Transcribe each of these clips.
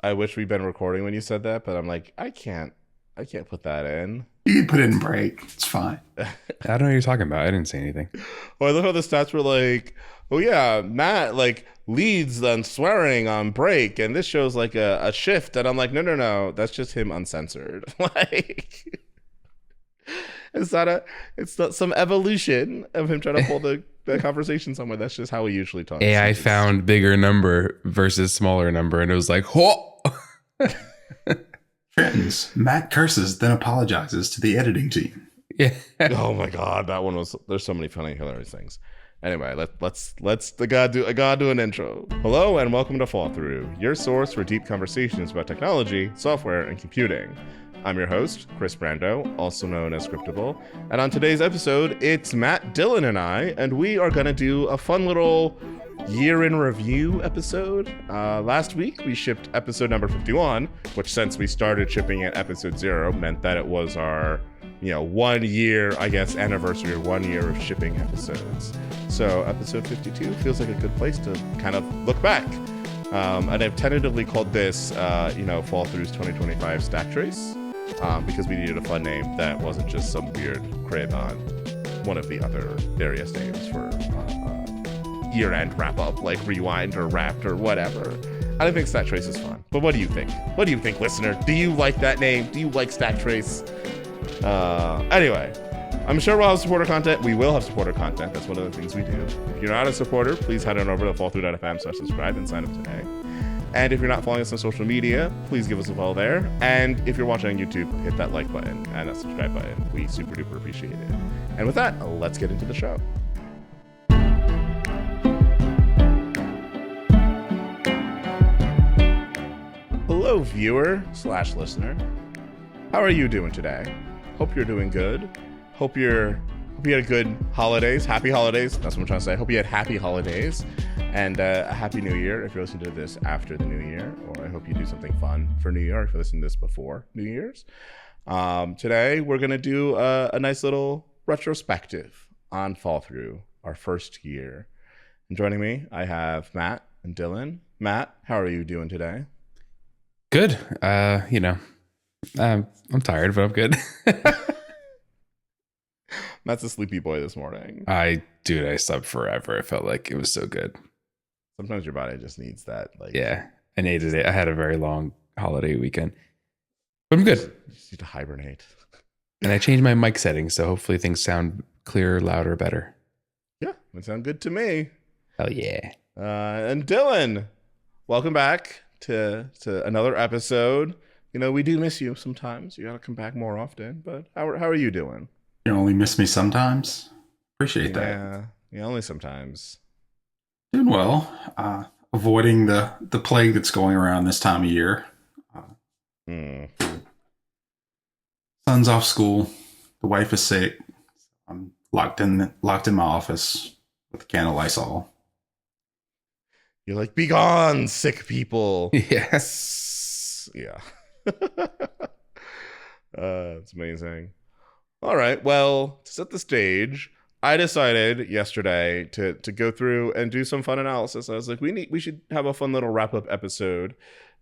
I wish we'd been recording when you said that, but I'm like, I can't put that in. You can put it in break. It's fine. I don't know what you're talking about. I didn't say anything. Or I love how the stats were like, oh yeah, Matt like leads on swearing on break, and this shows like a shift, and I'm like, no, that's just him uncensored. Like, it's not some evolution of him trying to pull the conversation somewhere. That's just how he usually talks. AI found bigger number versus smaller number, and it was like, whoa. Friends, Matt curses, then apologizes to the editing team. Yeah. Oh my god, that one was. There's so many funny, hilarious things. Anyway, let's I gotta do an intro. Hello and welcome to Fallthrough, your source for deep conversations about technology, software, and computing. I'm your host, Kris Brando, also known as Scriptable, and on today's episode, it's Matt, Dylan, and I, and we are gonna do a fun little year in review episode. Last week we shipped episode number 51, which since we started shipping at episode 0 meant that it was our 1 year, I guess, anniversary, 1 year of shipping episodes. So episode 52 feels like a good place to kind of look back. And I've tentatively called this, Fallthrough's 2025 Stack Trace, because we needed a fun name that wasn't just some weird crib on one of the other various names for year-end wrap-up, like Rewind or Wrapped or whatever. I don't think Stack Trace is fun. But what do you think? What do you think, listener? Do you like that name? Do you like Stack Trace? Anyway, I'm sure we'll have supporter content. We will have supporter content. That's one of the things we do. If you're not a supporter, please head on over to fallthrough.fm/subscribe and sign up today. And if you're not following us on social media, please give us a follow there. And if you're watching on YouTube, hit that like button and that subscribe button. We super duper appreciate it. And with that, let's get into the show. Hello, viewer/listener. How are you doing today? Hope you're doing good. Hope you had a good holidays. Happy holidays. That's what I'm trying to say. Hope you had happy holidays and a happy new year if you're listening to this after the new year, or I hope you do something fun for New Year if you're listening to this before New Year's. Today, we're going to do a nice little retrospective on Fallthrough, our first year. And joining me, I have Matt and Dylan. Matt, how are you doing today? Good. I'm tired, but I'm good. Matt's a sleepy boy this morning. I slept forever. It felt like it was so good. Sometimes your body just needs that. Yeah, I needed it. I had a very long holiday weekend, but I'm good. You just need to hibernate. And I changed my mic settings, so hopefully things sound clearer, louder, better. Yeah, it sounds good to me. Hell yeah. And Dylan, welcome back to another episode. We do miss you sometimes. You got to come back more often. But how are you doing? You only miss me sometimes. Appreciate that. Yeah, only sometimes. Doing well. Avoiding the plague that's going around this time of year. Son's off school. The wife is sick. I'm locked in my office with a can of Lysol. You're like, be gone, sick people. Yes. Yeah. It's amazing. All right. Well, to set the stage, I decided yesterday to go through and do some fun analysis. I was like, we should have a fun little wrap-up episode.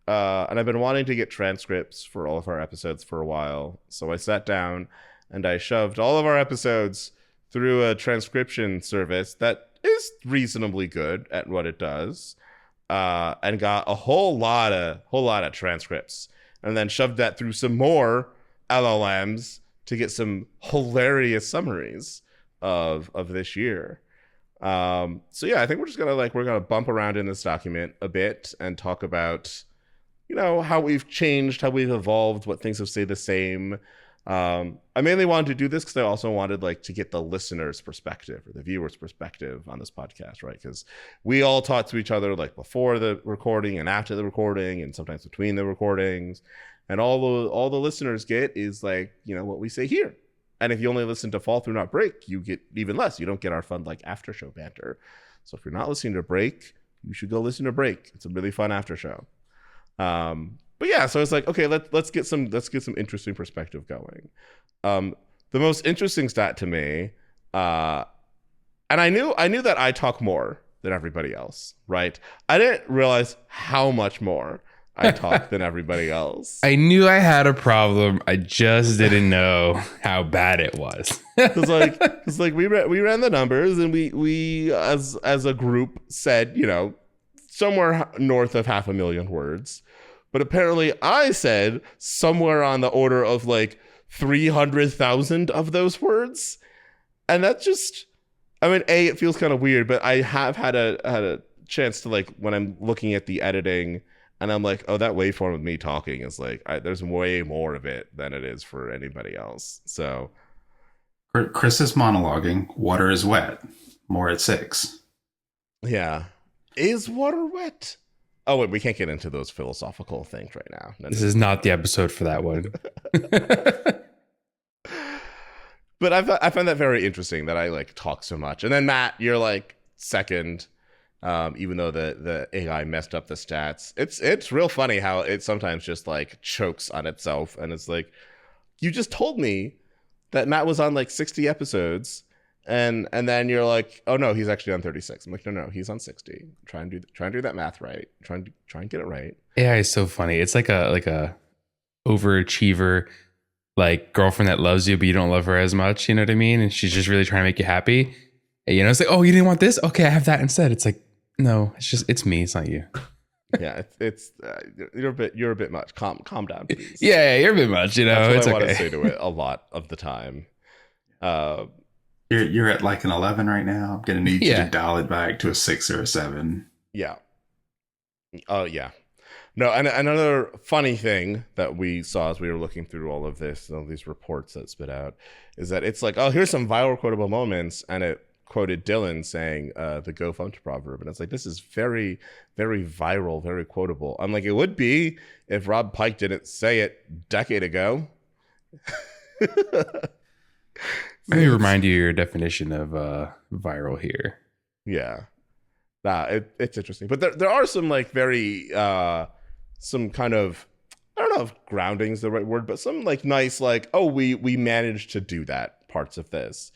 And I've been wanting to get transcripts for all of our episodes for a while. So I sat down and I shoved all of our episodes through a transcription service that is reasonably good at what it does, and got a whole lot of transcripts, and then shoved that through some more LLMs to get some hilarious summaries of this year. So yeah, I think we're just gonna bump around in this document a bit and talk about how we've changed, how we've evolved, what things have stayed the same. I mainly wanted to do this because I also wanted to get the listener's perspective or the viewer's perspective on this podcast, right? Because we all talk to each other before the recording and after the recording and sometimes between the recordings, and all the listeners get is what we say here. And if you only listen to Fallthrough Not Break, you get even less. You don't get our fun after show banter. So if you're not listening to Break, you should go listen to Break. It's a really fun after show. But yeah, so it's okay, let's get some interesting perspective going. The most interesting stat to me, and I knew that I talk more than everybody else, right? I didn't realize how much more. I talk than everybody else. I knew I had a problem. I just didn't know how bad it was. Because we ran the numbers, and we as a group said, somewhere north of 500,000 words. But apparently I said somewhere on the order of like 300,000 of those words. And that's just, it feels kind of weird, but I have had a chance to, like, when I'm looking at the editing and I'm like, oh, that waveform of me talking is like, there's way more of it than it is for anybody else. So Kris is monologuing. Water is wet. More at 6. yeah. Is water wet? Oh, wait, we can't get into those philosophical things right now. No, This is not the episode for that one. But I find that very interesting that I like talk so much. And then Matt, you're like second, even though the AI messed up the stats. It's real funny how it sometimes just like chokes on itself. And it's like, you just told me that Matt was on like 60 episodes. And then you're like, oh no, he's actually on 36. I'm like, no, he's on 60. Try and do that math right. Try and get it right. AI is so funny. It's like a overachiever, like girlfriend that loves you, but you don't love her as much. You know what I mean? And she's just really trying to make you happy. And, it's like, oh, you didn't want this? Okay, I have that instead. It's like, no, it's me. It's not you. Yeah, it's you're a bit much. Calm down, please. Yeah, you're a bit much. That's what it's I want okay. to say to it a lot of the time. You're at like an 11 right now. I'm gonna need you to dial it back to a 6 or a 7. Yeah. Oh yeah. No, and another funny thing that we saw as we were looking through all of this, all these reports that spit out, is that it's like, oh, here's some viral quotable moments, and it quoted Dylan saying the "Go Funk" proverb, and it's like, this is very, very viral, very quotable. I'm like, it would be if Rob Pike didn't say it a decade ago. Let me remind you your definition of viral here. Yeah. It's interesting. But there are some like very some kind of, I don't know if grounding is the right word, but some like nice, like, oh, we managed to do that parts of this.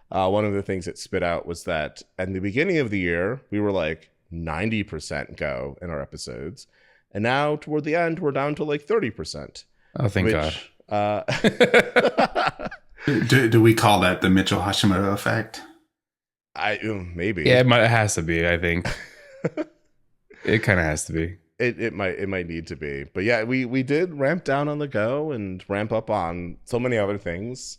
One of the things it spit out was that at the beginning of the year, we were like 90% go in our episodes. And now toward the end, we're down to like 30%. Oh, thank God. Do we call that the Mitchell Hashimoto effect? Maybe. Yeah, it has to be, I think. It kind of has to be. It might need to be. But yeah, we did ramp down on the go and ramp up on so many other things.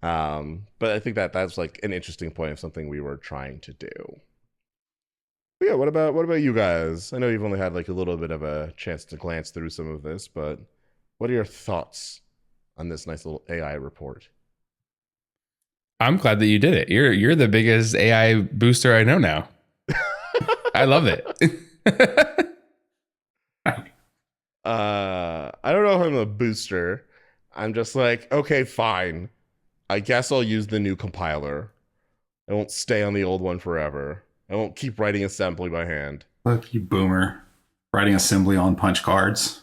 But I think that's like an interesting point of something we were trying to do. But yeah, what about you guys? I know you've only had like a little bit of a chance to glance through some of this, but what are your thoughts on this nice little AI report? I'm glad that you did it. You're the biggest AI booster I know now. I love it. I don't know if I'm a booster. I'm just like, okay, fine. I guess I'll use the new compiler. I won't stay on the old one forever. I won't keep writing assembly by hand. Look, you boomer. Writing assembly on punch cards.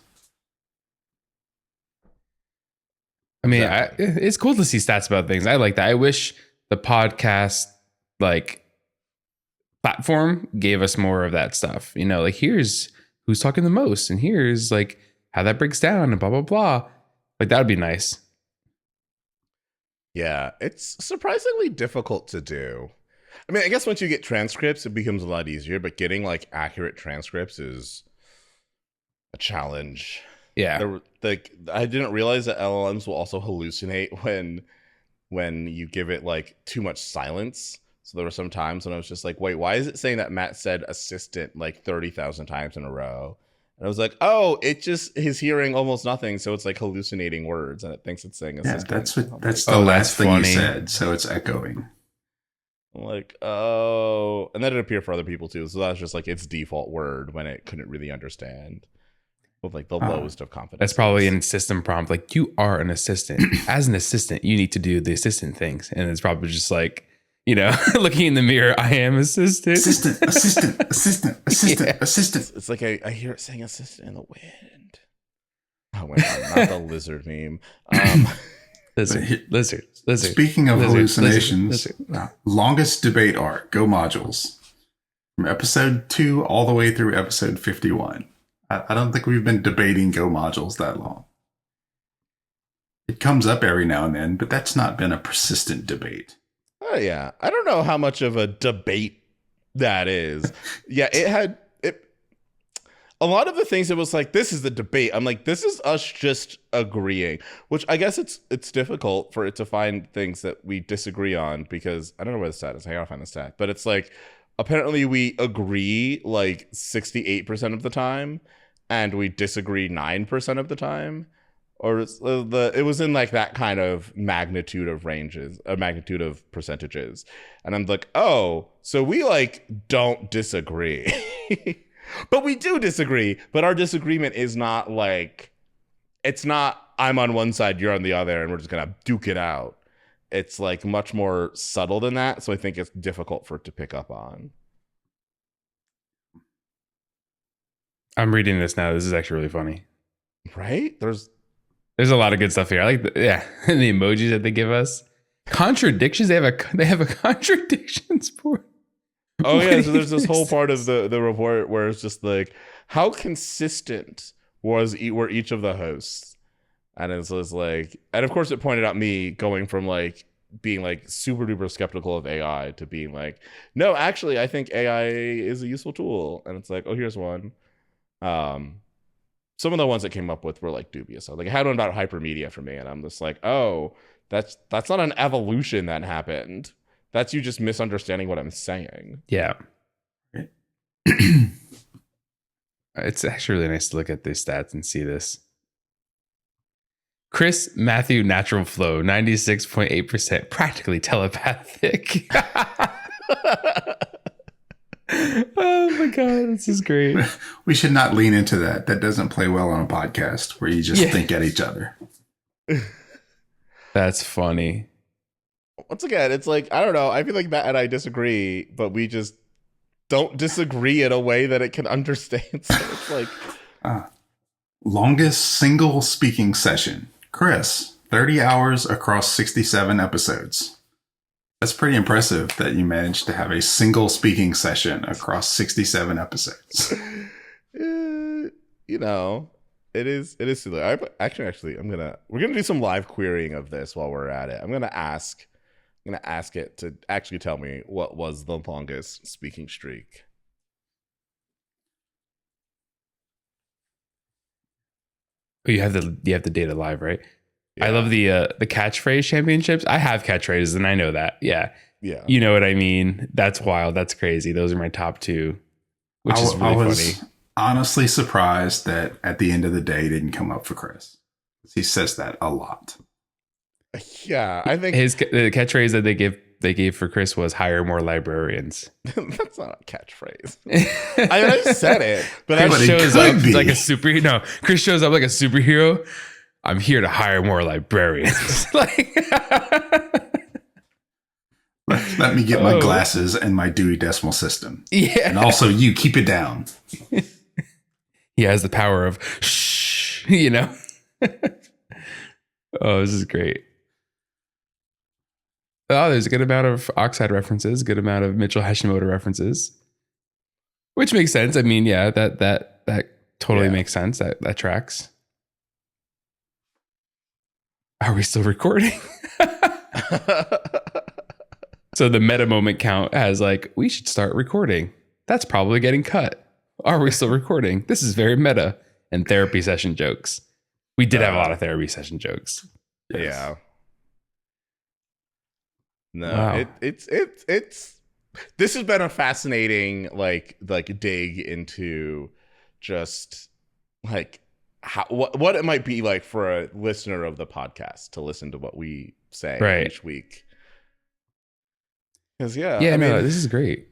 I mean, Exactly. it's cool to see stats about things. I like that. I wish the podcast like platform gave us more of that stuff. Like here's who's talking the most, and here's like how that breaks down, and blah blah blah. Like that would be nice. Yeah, it's surprisingly difficult to do. I mean, I guess once you get transcripts, it becomes a lot easier, but getting like accurate transcripts is a challenge. Yeah. I didn't realize that LLMs will also hallucinate when you give it like too much silence. So there were some times when I was just like, wait, why is it saying that Matt said assistant like 30,000 times in a row? And I was like, oh, he's hearing almost nothing, so it's like hallucinating words, and it thinks it's saying assistant. Yeah, that's the Oh, last that's thing funny. you said, so it's echoing. I'm like, oh, and that didn't appear for other people too. So that was just like its default word when it couldn't really understand with like the lowest of confidence. That's probably an system prompt. Like you are an assistant. As an assistant, you need to do the assistant things. And it's probably just like, looking in the mirror, I am assistant. Assistant. Yeah. Assistant. It's like I hear it saying assistant in the wind. Oh my God, not the lizard meme. Lizard. Speaking of hallucinations, lizard. Longest debate arc, Go modules. From episode 2 all the way through episode 51. I don't think we've been debating Go modules that long. It comes up every now and then, but that's not been a persistent debate. Oh yeah, I don't know how much of a debate that is. Yeah, it had it. A lot of the things it was like, this is the debate. I'm like, this is us just agreeing, which I guess it's difficult for it to find things that we disagree on because I don't know where the stat is. I gotta find the stat, but it's like apparently we agree like 68% of the time, and we disagree 9% of the time. Or it was in like that kind of magnitude of ranges, a magnitude of percentages. And I'm like, oh, so we like don't disagree. But we do disagree. But our disagreement is not like, it's not I'm on one side, you're on the other, and we're just going to duke it out. It's like much more subtle than that. So I think it's difficult for it to pick up on. I'm reading this now. This is actually really funny. Right? There's a lot of good stuff here. I like the emojis that they give us. Contradictions. They have a contradictions board. Oh yeah, so there's this whole part of the report where it's just like, how consistent were each of the hosts, and it's just like, and of course it pointed out me going from like being like super duper skeptical of AI to being like, no, actually I think AI is a useful tool, and it's like, oh, here's one. Some of the ones that came up with were like dubious. So like, I had one about hypermedia for me, and I'm just like, oh, that's not an evolution that happened. That's you just misunderstanding what I'm saying. Yeah. It's actually really nice to look at these stats and see this. Kris Matthew natural flow, 96.8%, practically telepathic. Oh my god, this is great. We should not lean into that. That doesn't play well on a podcast where you just think at each other. That's funny. Once again, it's like, I don't know. I feel like Matt and I disagree, but we just don't disagree in a way that it can understand. So it's like longest single speaking session. Kris, 30 hours across 67 episodes. That's pretty impressive that you managed to have a single speaking session across 67 episodes. You know, it is silly. We're gonna do some live querying of this while we're at it. I'm gonna ask it to actually tell me what was the longest speaking streak. Oh, you have the data live, right? Yeah. I love the catchphrase championships. I have catchphrases and I know that. Yeah. Yeah. You know what I mean? That's wild. That's crazy. Those are my top two, which is really funny. Honestly surprised that at the end of the day didn't come up for Kris. He says that a lot. Yeah, I think the catchphrase that they gave for Kris was hire more librarians. That's not a catchphrase. I said it, but Kris shows up like a superhero. No, Kris shows up like a superhero. I'm here to hire more librarians. Like, let me get my glasses and my Dewey Decimal System. Yeah, and also you keep it down. He has the power of shh. You know. Oh, this is great. Oh, there's a good amount of Oxide references, good amount of Mitchell Hashimoto references, which makes sense. I mean, yeah, that totally makes sense. That tracks. Are we still recording? So the meta moment count has like, we should start recording. That's probably getting cut. Are we still recording? This is very meta. And therapy session jokes. We did have a lot of therapy session jokes. Yes. Yeah. No, wow. It's this has been a fascinating like dig into just like how what it might be like for a listener of the podcast to listen to what we say each week. Because I mean, this is great.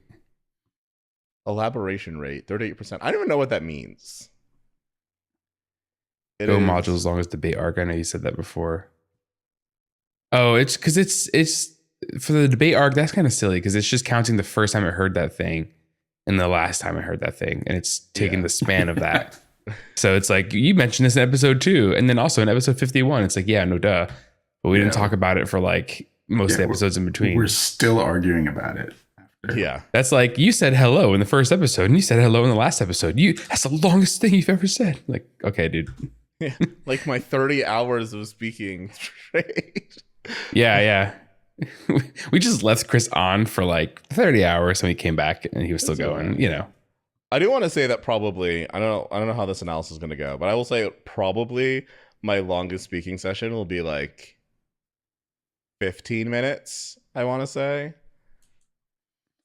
Elaboration rate 38%. I don't even know what that means. Go modules as long as debate arc. I know you said that before. Oh, it's because it's for the debate arc. That's kind of silly because it's just counting the first time I heard that thing and the last time I heard that thing, and it's taking the span of that. So it's like you mentioned this in episode 2, and then also in episode 51. It's like, yeah, no duh, but we didn't talk about it for like most of the episodes in between. We're still arguing about it Yeah. That's like you said hello in the first episode and you said hello in the last episode. That's the longest thing you've ever said. Like, okay, dude. Yeah. Like my 30 hours of speaking straight. Yeah. We just left Kris on for like 30 hours and we came back and he was still going, you know. I do want to say that probably, I don't know how this analysis is going to go, but I will say probably my longest speaking session will be like 15 minutes, I want to say.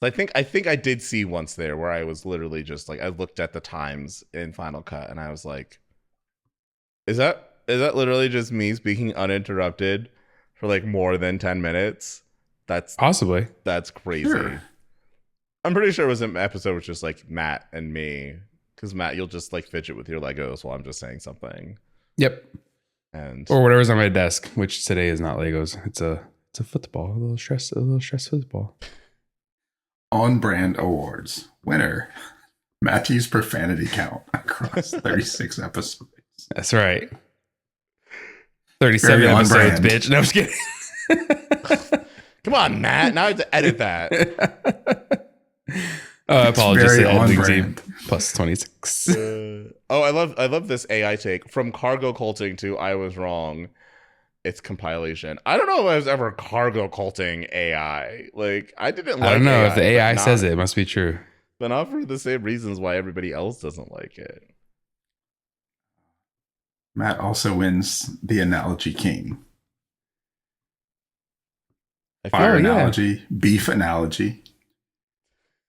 I think I did see once there where I was literally just like, I looked at the times in Final Cut and I was like, is that literally just me speaking uninterrupted for like more than 10 minutes? That's crazy. Sure. I'm pretty sure it was an episode with just like Matt and me, because Matt, you'll just like fidget with your Legos while I'm just saying something. Yep. And or whatever's on my desk, which today is not Legos. It's a football, a little stress football. On Brand Awards winner, Matthew's profanity count across 36 episodes. That's right. 37 Very on episodes, brand. bitch. No, I'm just kidding. come on, Matt. Now I have to edit that. Apologies very to on editing brand. team. Plus 26. I love this AI take from cargo culting to I was wrong. It's compilation. I don't know if I was ever cargo culting AI. Like I didn't like I don't know AI, if the AI but says it must be true. but not for the same reasons why everybody else doesn't like it. Matt also wins the Analogy King. I feel Fire Oh, yeah. analogy, beef analogy,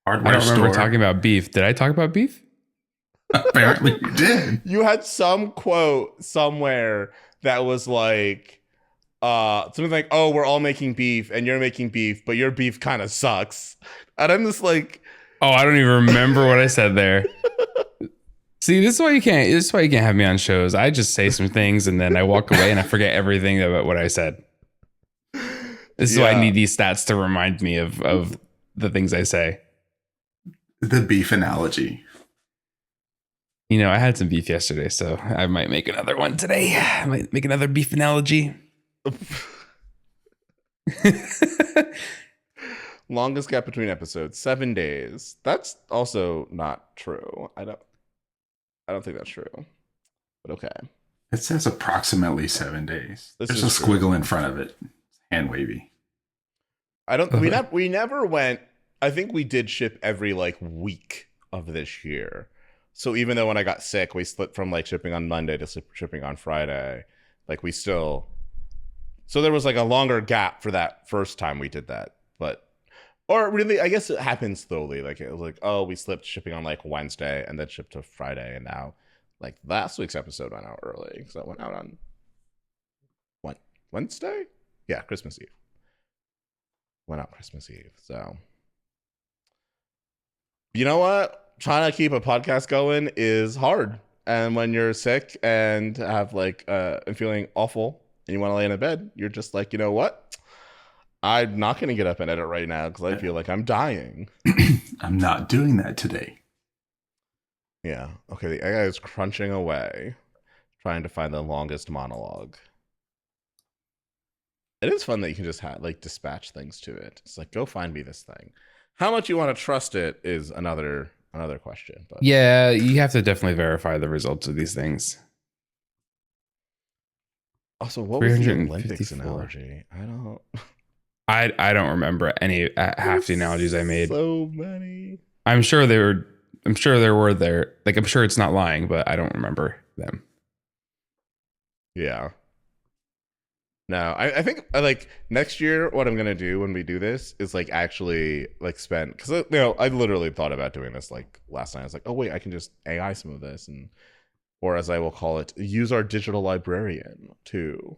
I hardware don't remember store. talking about beef. Did I talk about beef? Apparently you did. you had some quote somewhere that was like something like, oh, we're all making beef and you're making beef, but your beef kind of sucks. And I'm just like, Oh, I don't even remember what I said there. See, this is why you can't have me on shows. I just say some things and then I walk away and I forget everything about what I said. This is why I need these stats to remind me of the things I say. The beef analogy. You know, I had some beef yesterday, so I might make another one today. I might make another beef analogy. longest gap between episodes, 7 days. That's also not true. I don't think that's true. But okay. It says approximately 7 days. This There's a is true. squiggle in front of it. Hand wavy. We never went. I think we did ship every like week of this year. So even though when I got sick, we slipped from like shipping on Monday to shipping on Friday. Like we still. So there was like a longer gap for that first time we did that. But or really, I guess it happened slowly. Like it was like, oh, we slipped shipping on like Wednesday and then shipped to Friday, and now like last week's episode went out early because that went out on Wednesday. Yeah, Christmas Eve. Went out Christmas Eve. So you know what? Trying to keep a podcast going is hard. And when you're sick and have like and feeling awful and you want to lay in a bed, you're just like, you know what? I'm not going to get up and edit right now because I feel like I'm dying. I'm not doing that today. Yeah. Okay. The AI is crunching away, trying to find the longest monologue. It is fun that you can just like dispatch things to it. It's like, go find me this thing. How much you want to trust it is another question. But Yeah, you have to definitely verify the results of these things. also, what was the 354. Olympics analogy? I don't remember any half the analogies I made. So many. I'm sure there were there. Like I'm sure it's not lying, but I don't remember them. Yeah. No, I think like next year, what I'm gonna do when we do this is like actually like spend, because I literally thought about doing this like last night. I was like, oh wait, I can just AI some of this, and or as I will call it, use our digital librarian to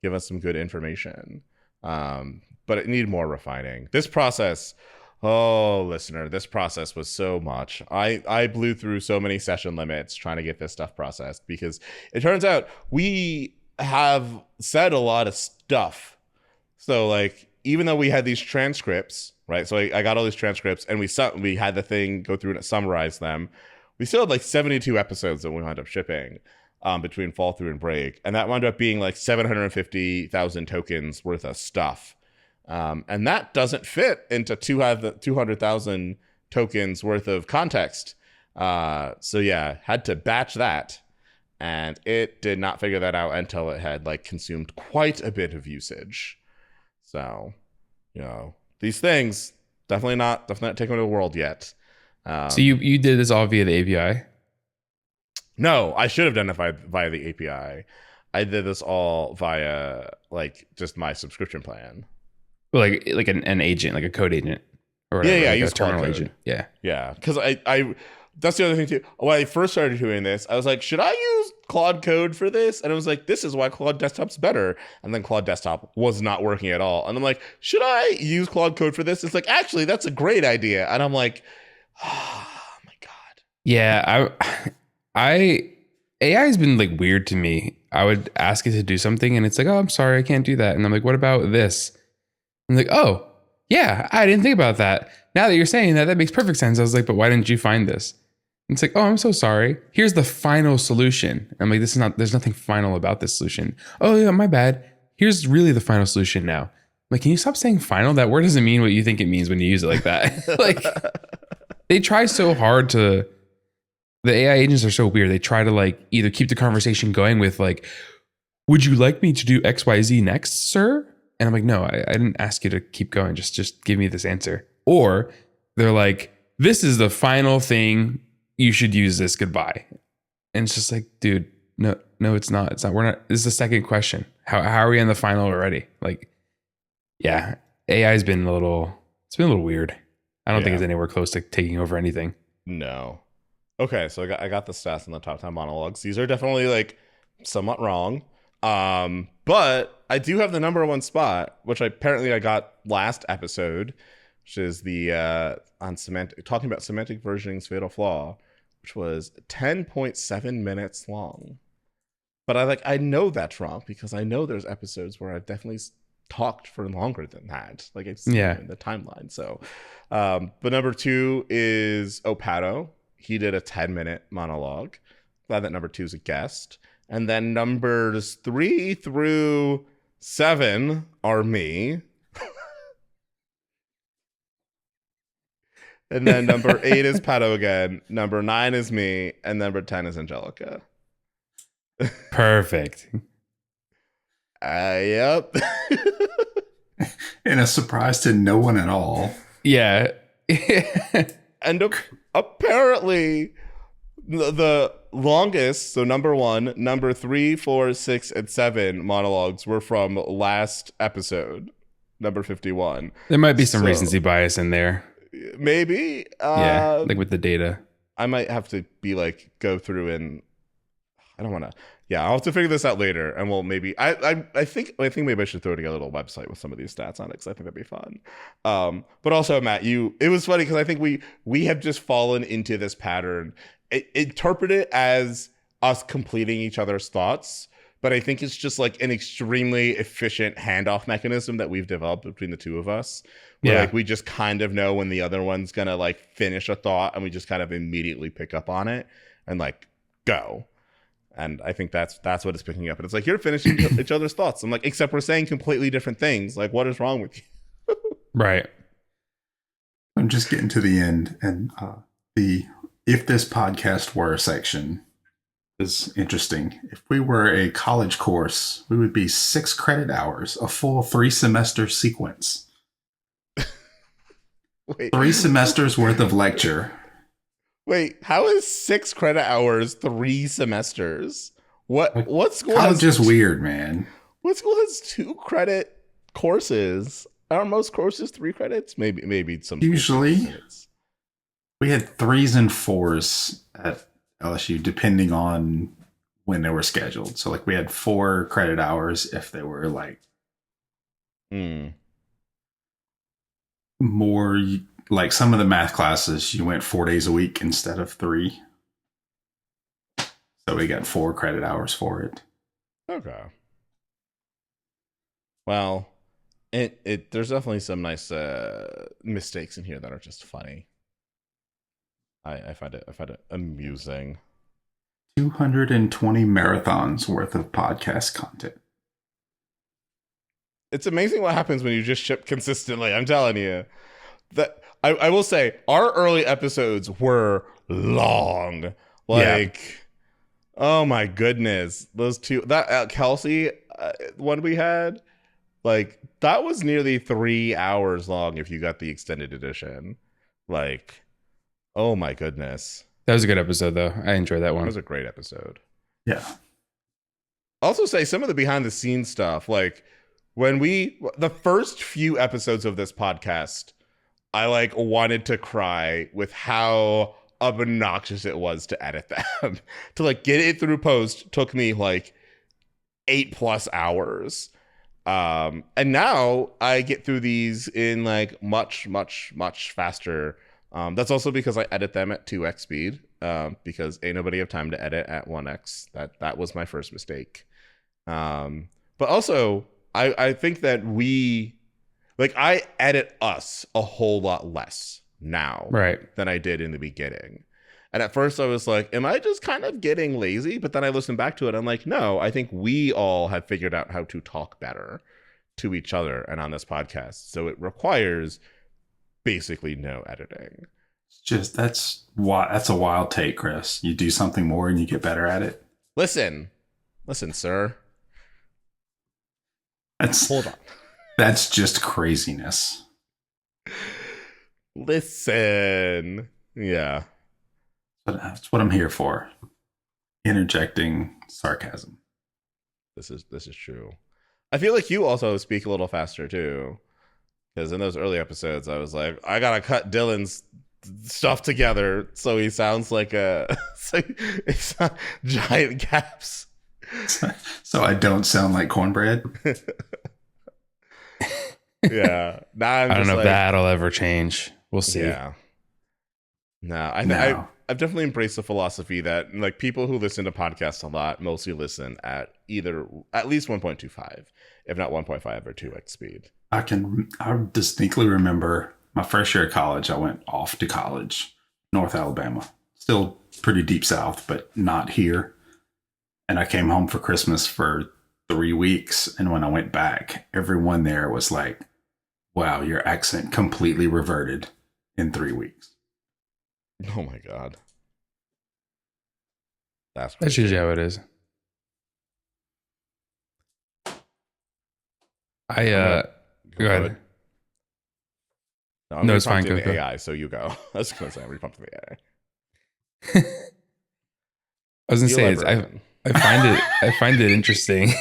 give us some good information. But it needed more refining. This process, listener, this process was so much. I blew through so many session limits trying to get this stuff processed because it turns out we have said a lot of stuff. So like, even though we had these transcripts, right? So I got all these transcripts and we had the thing go through and summarize them. We still had like 72 episodes that we wound up shipping between Fallthrough and Break. And that wound up being like 750,000 tokens worth of stuff. And that doesn't fit into 200,000 tokens worth of context. So yeah, had to batch that. And it did not figure that out until it had like consumed quite a bit of usage. So, these things definitely not taken to the world yet. So you did this all via the API? No, I should have done it via the API. I did this all via like just my subscription plan. Like an agent, like a code agent, or whatever, Yeah, like use a terminal Cloud agent. Code. Yeah, because I that's the other thing too. When I first started doing this, I was like, should I use Claude Code for this? And I was like, this is why Claude Desktop's better. And then Claude Desktop was not working at all. And I'm like, should I use Claude Code for this? It's like, actually, that's a great idea. And I'm like, oh my god. yeah. I AI has been like weird to me. I would ask it to do something, and it's like, oh, I'm sorry, I can't do that. And I'm like, what about this? I'm like, oh, yeah, I didn't think about that. Now that you're saying that, that makes perfect sense. I was like, but why didn't you find this? And it's like, oh, I'm so sorry. Here's the final solution. I'm like, there's nothing final about this solution. Oh, yeah, my bad. Here's really the final solution now. I'm like, can you stop saying final? That word doesn't mean what you think it means when you use it like that. Like, they try so hard to, the AI agents are so weird. They try to like either keep the conversation going with like, would you like me to do XYZ next, sir? And I'm like, no, I didn't ask you to keep going. Just give me this answer. Or they're like, this is the final thing. You should use this. Goodbye. And it's just like, dude, no, it's not. It's not. We're not. This is the second question. How are we on the final already? Like, yeah, AI's been a little. It's been a little weird. I don't think it's anywhere close to taking over anything. No. Okay, so I got the stats in the top 10 monologues. These are definitely like somewhat wrong. But I do have the number one spot, which I got last episode, which is the on semantic, talking about semantic versioning's fatal flaw, which was 10.7 minutes long. But I know that's wrong because I know there's episodes where I've definitely talked for longer than that. Like it's in the timeline. So, but number two is Opato. He did a 10-minute monologue. Glad that number two is a guest. And then numbers 3 through 7 are me. And then number 8 is Pato again. Number 9 is me. And number 10 is Angelica. Perfect. Yep. And a surprise to no one at all. Yeah. And apparently the longest, so number 1, number 3, 4, 6, and 7 monologues were from last episode, number 51. There might be some recency bias in there. Maybe. Yeah, like with the data. I might have to be like, go through and I don't want to. Yeah, I'll have to figure this out later, and we'll maybe. I think maybe I should throw together a little website with some of these stats on it because I think that'd be fun. But also, Matt, it was funny because I think we have just fallen into this pattern. Interpret it as us completing each other's thoughts, but I think it's just like an extremely efficient handoff mechanism that we've developed between the two of us. Where like we just kind of know when the other one's gonna like finish a thought, and we just kind of immediately pick up on it and like go. And I think that's what it's picking up. And it's like, you're finishing each other's thoughts. I'm like, except we're saying completely different things. Like, what is wrong with you? Right. I'm just getting to the end. And the if this podcast were a section is interesting. If we were a college course, we would be 6 credit hours, a full 3-semester sequence. Wait. 3 semesters worth of lecture. Wait, how is 6 credit hours 3 semesters? What school College has just weird, man. What school has 2 credit courses? Are most courses 3 credits? Maybe some Usually we had 3s and 4s at LSU depending on when they were scheduled. So like we had 4 credit hours if they were like more. Like some of the math classes, you went 4 days a week instead of 3. So we got 4 credit hours for it. Okay. Well, there's definitely some nice mistakes in here that are just funny. I find it amusing. 220 marathons worth of podcast content. It's amazing what happens when you just ship consistently. I'm telling you. That I will say our early episodes were long. Like, oh my goodness, those two, that Kelsey one we had, like that was nearly 3 hours long if you got the extended edition. Like, oh my goodness, That was a good episode though. I enjoyed that that one. was a great episode. Yeah. Also say some of the behind the scenes stuff, like when the first few episodes of this podcast, I like wanted to cry with how obnoxious it was to edit them. To like get it through post took me like 8+ hours. And now I get through these in like much faster. That's also because I edit them at 2x speed. Because ain't nobody have time to edit at 1x. That was my first mistake. But also I think that I edit us a whole lot less now than I did in the beginning. And at first I was like, am I just kind of getting lazy? But then I listened back to it. I'm like, no, I think we all have figured out how to talk better to each other and on this podcast. So it requires basically no editing. Just that's a wild take, Chris. You do something more and you get better at it. Listen, sir. Hold on. That's just craziness. Listen. Yeah. But that's what I'm here for. Interjecting sarcasm. This is true. I feel like you also speak a little faster too. Because in those early episodes, I was like, I gotta cut Dylan's stuff together so he sounds like it's not giant gaps. So I don't sound like cornbread. Yeah. Now I don't know if that'll ever change. We'll see. Yeah. No, I've definitely embraced the philosophy that like people who listen to podcasts a lot mostly listen at least 1.25, if not 1.5 or 2x speed. I distinctly remember my first year of college. I went off to college, North Alabama, still pretty deep South, but not here. And I came home for Christmas for 3 weeks. And when I went back, everyone there was like, wow, your accent completely reverted in 3 weeks. Oh my God. That's usually how it is. Go ahead. No, it's fine. Go. The AI, so you go. I was going to say I'm repumping the AI. I was going to say I find it interesting.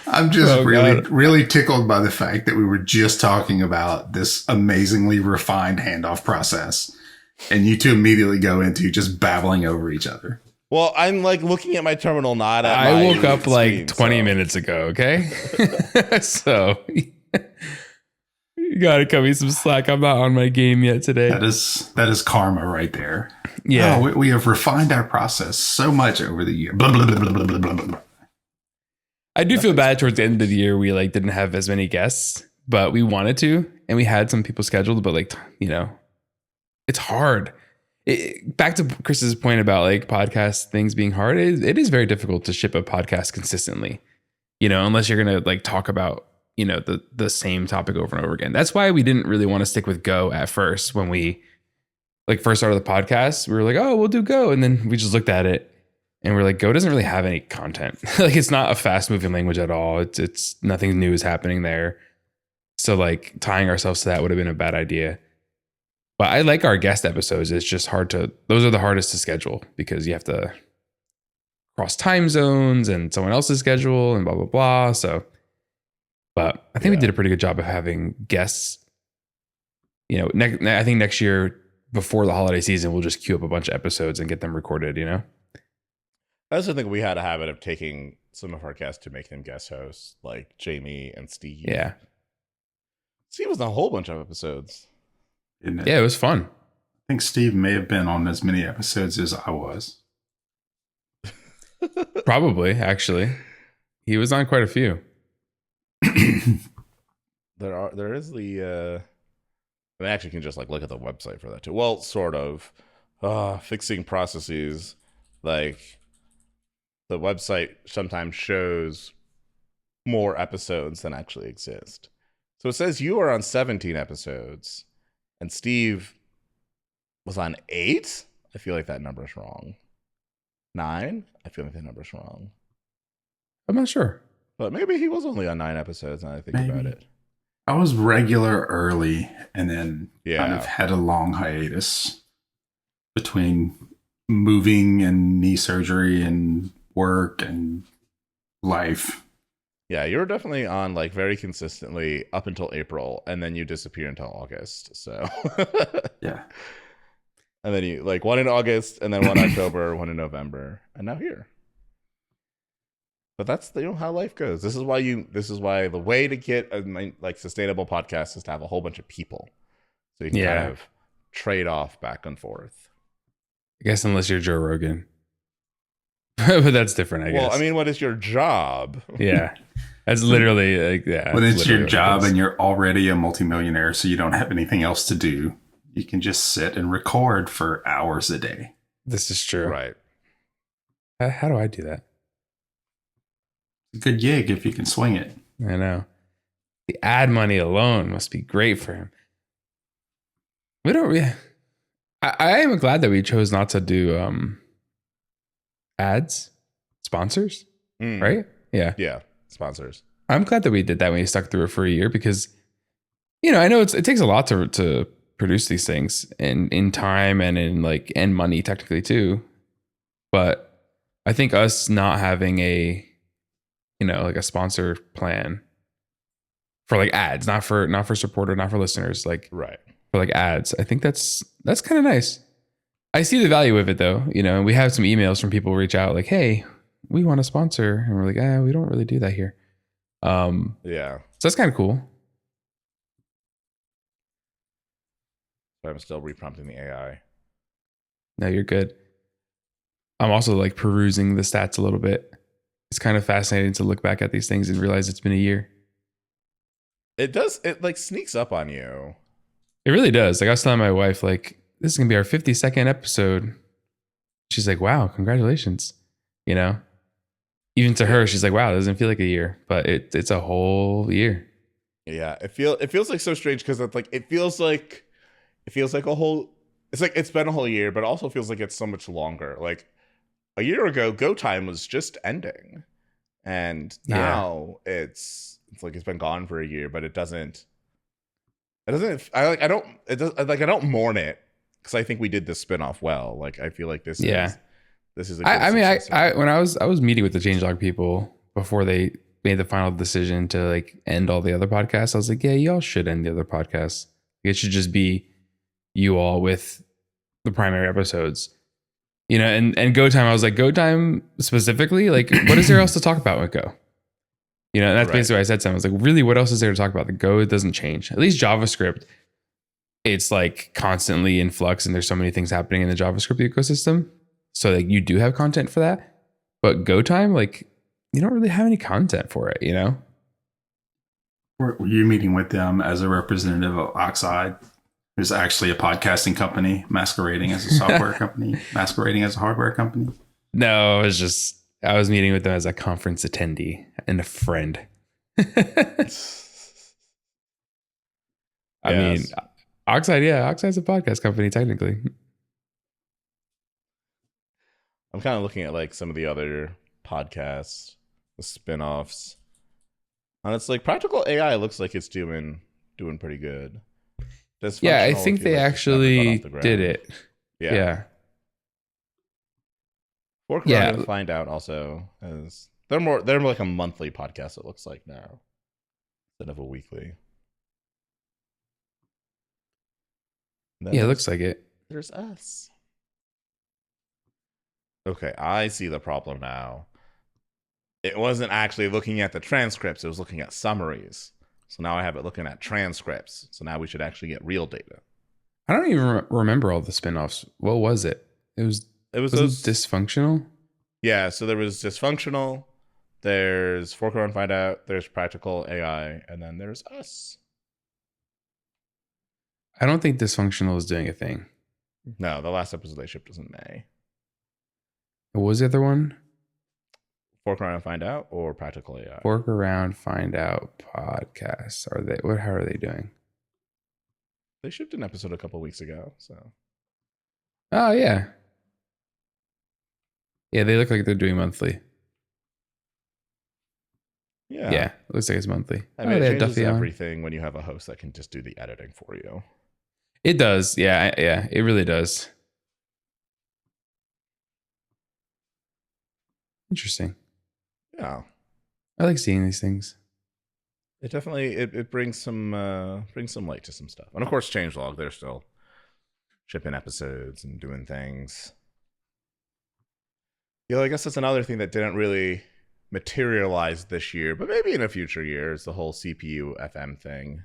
I'm just really tickled by the fact that we were just talking about this amazingly refined handoff process, and you two immediately go into just babbling over each other. Well, I'm like looking at my terminal, not at I woke up screen, like 20 minutes ago, okay? So you gotta cut me some slack. I'm not on my game yet today. That is karma right there. Yeah. Oh, we have refined our process so much over the year. Blah, blah, blah, blah, blah, blah, blah. I do feel bad towards the end of the year. We like didn't have as many guests, but we wanted to, and we had some people scheduled, but like, it's hard. Back to Chris's point about like podcast things being hard. It is very difficult to ship a podcast consistently, unless you're going to like talk about, the same topic over and over again. That's why we didn't really want to stick with Go at first. When we like first started the podcast, we were like, oh, we'll do Go. And then we just looked at it and we're like, Go doesn't really have any content. Like it's not a fast moving language at all. It's nothing new is happening there. So like tying ourselves to that would have been a bad idea. But I like our guest episodes. It's just those are the hardest to schedule because you have to cross time zones and someone else's schedule and blah, blah, blah. So, but I think we did a pretty good job of having guests. I think next year before the holiday season, we'll just queue up a bunch of episodes and get them recorded, I also think we had a habit of taking some of our guests to make them guest hosts, like Jamie and Steve. Yeah. Steve was in a whole bunch of episodes. Isn't it? Yeah, it was fun. I think Steve may have been on as many episodes as I was. Probably, actually. He was on quite a few. There is the I actually can just like look at the website for that too. Well, sort of. Fixing processes. Like the website sometimes shows more episodes than actually exist. So it says you are on 17 episodes and Steve was on 8. I feel like that number's wrong. 9. I feel like that number's wrong. I'm not sure. But maybe he was only on 9 episodes now that I think about it. I was regular early and then kind of Yeah. had a long hiatus between moving and knee surgery and work and life. Yeah, you were definitely on like very consistently up until April, and then you disappear until August. So Yeah. and then you like one in August, and then one October, one in November, and now here. But that's how life goes. This is why the way to get a like sustainable podcast is to have a whole bunch of people, so you can kind of trade off back and forth. I guess unless you're Joe Rogan. But that's different, I guess. Well, I mean, what is your job? Yeah. That's literally like, yeah. When it's your literally job and you're already a multimillionaire, so you don't have anything else to do, you can just sit and record for hours a day. This is true. Right. How do I do that? A good gig if you can swing it. I know. The ad money alone must be great for him. We don't really. I am glad that we chose not to do ads, sponsors, right? Yeah. Yeah. Sponsors. I'm glad that we did that when you stuck through it for a year because, I know it takes a lot to produce these things in time and in like and money technically too. But I think us not having a, like a sponsor plan for like ads, not for supporter, not for listeners, like Right. for like ads. I think that's kind of nice. I see the value of it though, and we have some emails from people reach out like, hey, we want to sponsor. And we're like, we don't really do that here. Yeah. So that's kind of cool. I'm still reprompting the AI. No, you're good. I'm also like perusing the stats a little bit. It's kind of fascinating to look back at these things and realize it's been a year. It like sneaks up on you. It really does. Like I was telling my wife, like, this is going to be our 52nd episode. She's like, wow, congratulations. Even to her, she's like, wow, it doesn't feel like a year, but it's a whole year. Yeah. It feels like so strange because it's like, it feels like a whole, it's like, it's been a whole year, but it also feels like it's so much longer. Like a year ago, Go Time was just ending. And now it's like, it's been gone for a year, but it doesn't, I don't mourn it because I think we did this spinoff well. Like, I feel like this is a good I when I was meeting with the changelog people before they made the final decision to like end all the other podcasts, I was like, yeah, y'all should end the other podcasts. It should just be you all with the primary episodes. And Go Time, I was like, Go Time specifically, like, what is there else to talk about with Go? And that's basically what I said to him. I was like, really, what else is there to talk about? The Go doesn't change. At least JavaScript, it's like constantly in flux and there's so many things happening in the JavaScript ecosystem. So like you do have content for that. But Go Time, like, you don't really have any content for it, Were you meeting with them as a representative of Oxide, who's actually a podcasting company masquerading as a software company, masquerading as a hardware company? No, I was meeting with them as a conference attendee and a friend. I mean, Oxide's a podcast company technically. I'm kind of looking at like some of the other podcasts, the spin-offs. And it's like Practical AI looks like it's doing pretty good. Yeah, I think they actually did it. Yeah. Fork Around and Find Out also is they're more like a monthly podcast, it looks like now, instead of a weekly. Yeah, it looks like it. There's us. Okay, I see the problem now. It wasn't actually looking at the transcripts, it was looking at summaries. So now I have it looking at transcripts. So now we should actually get real data. I don't even remember all the spinoffs. What was it? It was Dysfunctional? Yeah, so there was Dysfunctional, there's Fork Around Find Out, there's Practical AI, and then there's us. I don't think Dysfunctional is doing a thing. No, the last episode they shipped was in May. What was the other one? Fork Around and Find Out or Practical AI? Fork Around, Find Out podcasts. Are they? What? How are they doing? They shipped an episode a couple weeks ago, so. Oh yeah, yeah. They look like they're doing monthly. Yeah, it looks like it's monthly. I mean, they it had changes Duffy on. everything when you have a host that can just do the editing for you. It does. Yeah, yeah. It really does. Interesting. Yeah. I like seeing these things. It definitely it brings some light to some stuff. And of course Changelog, they're still shipping episodes and doing things. I guess that's another thing that didn't really materialize this year, but maybe in a future year is the whole CPU FM thing.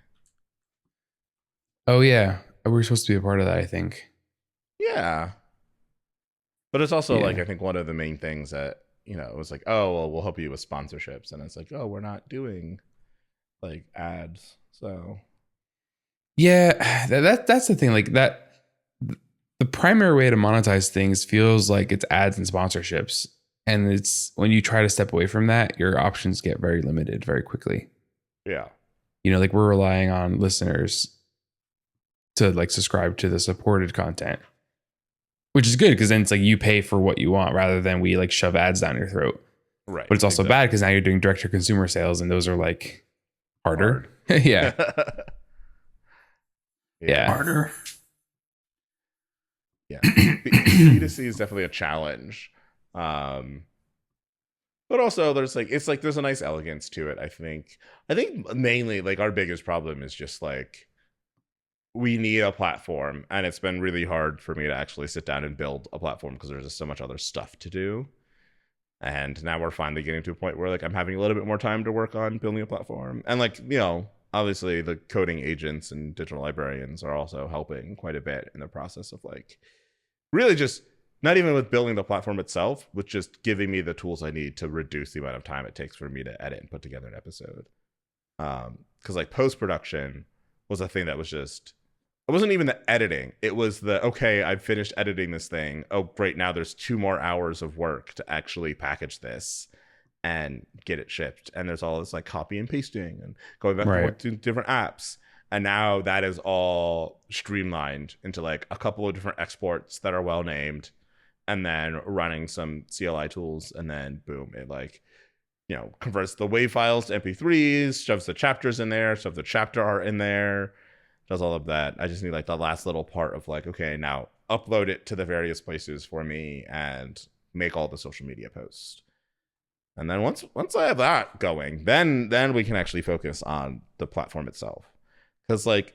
Oh yeah. We're supposed to be a part of that, I think. Yeah. But it's also Yeah. like, I think one of the main things that, it was like, oh, well, we'll help you with sponsorships. And it's like, oh, we're not doing like ads. So Yeah, that's the thing. Like that, the primary way to monetize things feels like it's ads and sponsorships. And it's when you try to step away from that, your options get very limited very quickly. yeah. Like we're relying on listeners to like subscribe to the supported content, which is good because then it's like you pay for what you want rather than we like shove ads down your throat. Right. But it's also bad because now you're doing direct to consumer sales and those are like harder. Yeah. Yeah. Harder. Yeah. B2C is definitely a challenge. But also there's like, it's like, there's a nice elegance to it. I think mainly like our biggest problem is just like, we need a platform, and it's been really hard for me to actually sit down and build a platform because there's just so much other stuff to do. And now we're finally getting to a point where like I'm having a little bit more time to work on building a platform. And like, obviously the coding agents and digital librarians are also helping quite a bit in the process of like really just not even with building the platform itself, with just giving me the tools I need to reduce the amount of time it takes for me to edit and put together an episode. Because like post-production was a thing that was just, it wasn't even the editing. It was the, okay, I've finished editing this thing. Oh, great. Now there's 2 more hours of work to actually package this and get it shipped. And there's all this like copy and pasting and going back and forth to different apps. And now that is all streamlined into like a couple of different exports that are well named, and then running some CLI tools. And then boom, it like, converts the WAV files to MP3s, shoves the chapters in there, shoves the chapter art in there, does all of that. I just need like the last little part of like, okay, now upload it to the various places for me and make all the social media posts. And then once I have that going, then we can actually focus on the platform itself. Because like,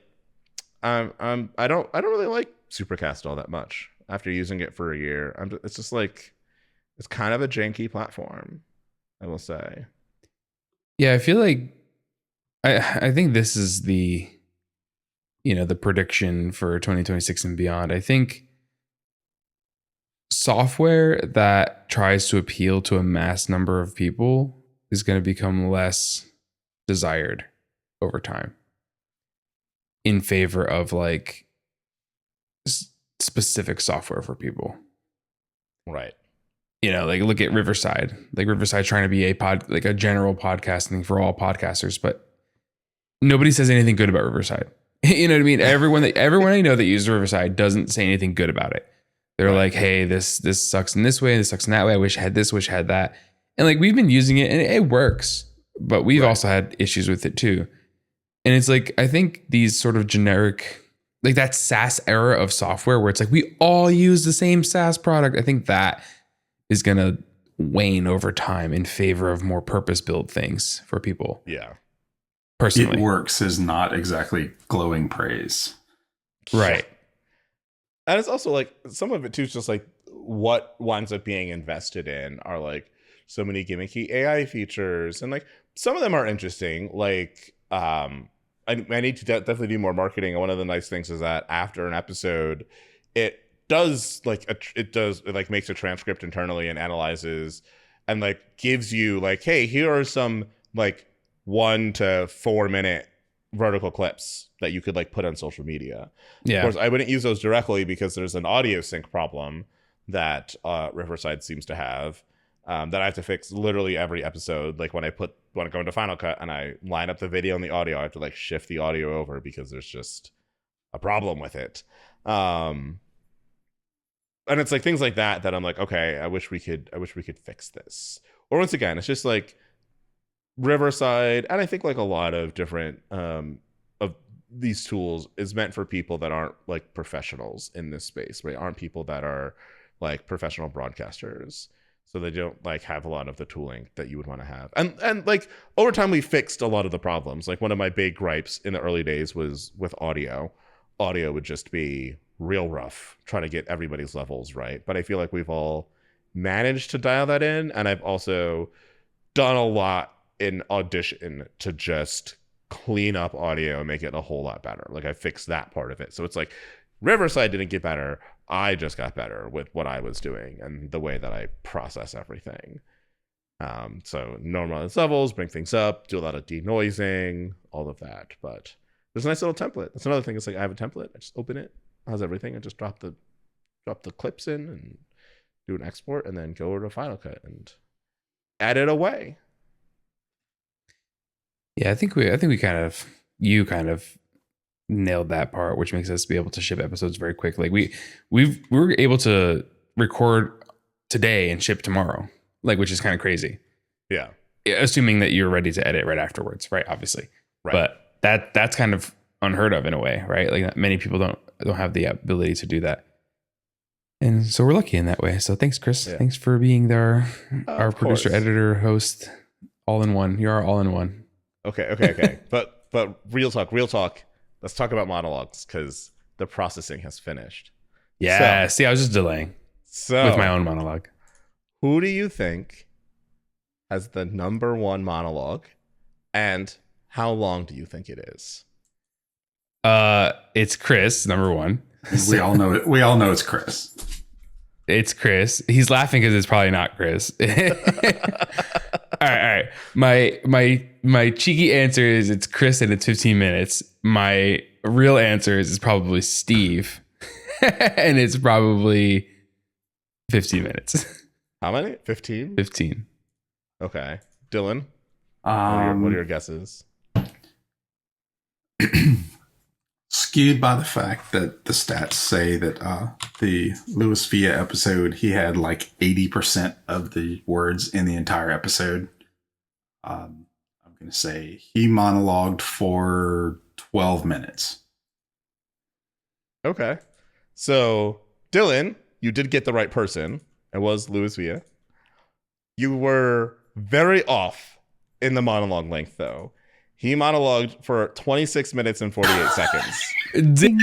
I don't really like Supercast all that much after using it for a year. It's just like, it's kind of a janky platform, I will say. Yeah, I feel like I think this is the the prediction for 2026 and beyond. I think software that tries to appeal to a mass number of people is going to become less desired over time in favor of like specific software for people. Right. Like look at Riverside. Like Riverside trying to be a general podcasting for all podcasters, but nobody says anything good about Riverside. You know what I mean? Everyone I know that uses Riverside doesn't say anything good about it. They're like, hey, this sucks in this way, this sucks in that way. I wish I had this, wish I had that. And like we've been using it and it works, but we've also had issues with it too. And it's like, I think these sort of generic, like that SaaS era of software where it's like we all use the same SaaS product. I think that is going to wane over time in favor of more purpose-built things for people. Yeah. Personally. It works is not exactly glowing praise. Right. And it's also like some of it too is just like what winds up being invested in are like so many gimmicky AI features, and like some of them are interesting. Like I need to definitely do more marketing. And one of the nice things is that after an episode, it makes a transcript internally and analyzes and like gives you like, hey, here are some like 1 to 4 minute vertical clips that you could like put on social media. Yeah. Of course, I wouldn't use those directly because there's an audio sync problem that Riverside seems to have. that I have to fix literally every episode. Like when I go into Final Cut and I line up the video and the audio, I have to like shift the audio over because there's just a problem with it. And it's like things like that I'm like, okay, I wish we could fix this. Or once again, it's just like Riverside, and I think like a lot of different of these tools is meant for people that aren't like professionals in this space, right? Aren't people that are like professional broadcasters, so they don't like have a lot of the tooling that you would want to have. And like over time we fixed a lot of the problems. Like one of my big gripes in the early days was with audio would just be real rough trying to get everybody's levels right, but I feel like we've all managed to dial that in, and I've also done a lot in Audition to just clean up audio and make it a whole lot better. Like I fixed that part of it. So it's like Riverside didn't get better. I just got better with what I was doing and the way that I process everything. So normalize levels, bring things up, do a lot of denoising, all of that. But there's a nice little template. That's another thing. It's like I have a template. I just open it. How's everything? I just drop the clips in and do an export, and then go over to Final Cut and add it away. Yeah, I think we you kind of nailed that part, which makes us be able to ship episodes very quick. Like we were able to record today and ship tomorrow, like, which is kind of crazy. Yeah. Assuming that you're ready to edit right afterwards, right? Obviously. Right. But that's kind of unheard of in a way, right? Like many people don't have the ability to do that. And so we're lucky in that way. So thanks, Kris. Yeah. Thanks for being our producer, course. editor, host, all in one. You're our all in one. Okay. but real talk. Let's talk about monologues because the processing has finished. Yeah. See, I was just delaying with my own monologue. Who do you think has the number one monologue, and how long do you think it is? It's Kris, number one. We all know it. We all know it's Kris. It's Kris. He's laughing because it's probably not Kris. All right. My cheeky answer is it's Kris and it's 15 minutes. My real answer is it's probably Steve, and it's probably 15 minutes. How many? 15? 15. Okay. Dylan, what are your guesses? Skewed by the fact that the stats say that the Louis Villa episode, he had like 80% of the words in the entire episode. I'm going to say he monologued for 12 minutes. Okay. So, Dylan, you did get the right person. It was Louis Villa. You were very off in the monologue length, though. He monologued for 26 minutes and 48 seconds. Ding.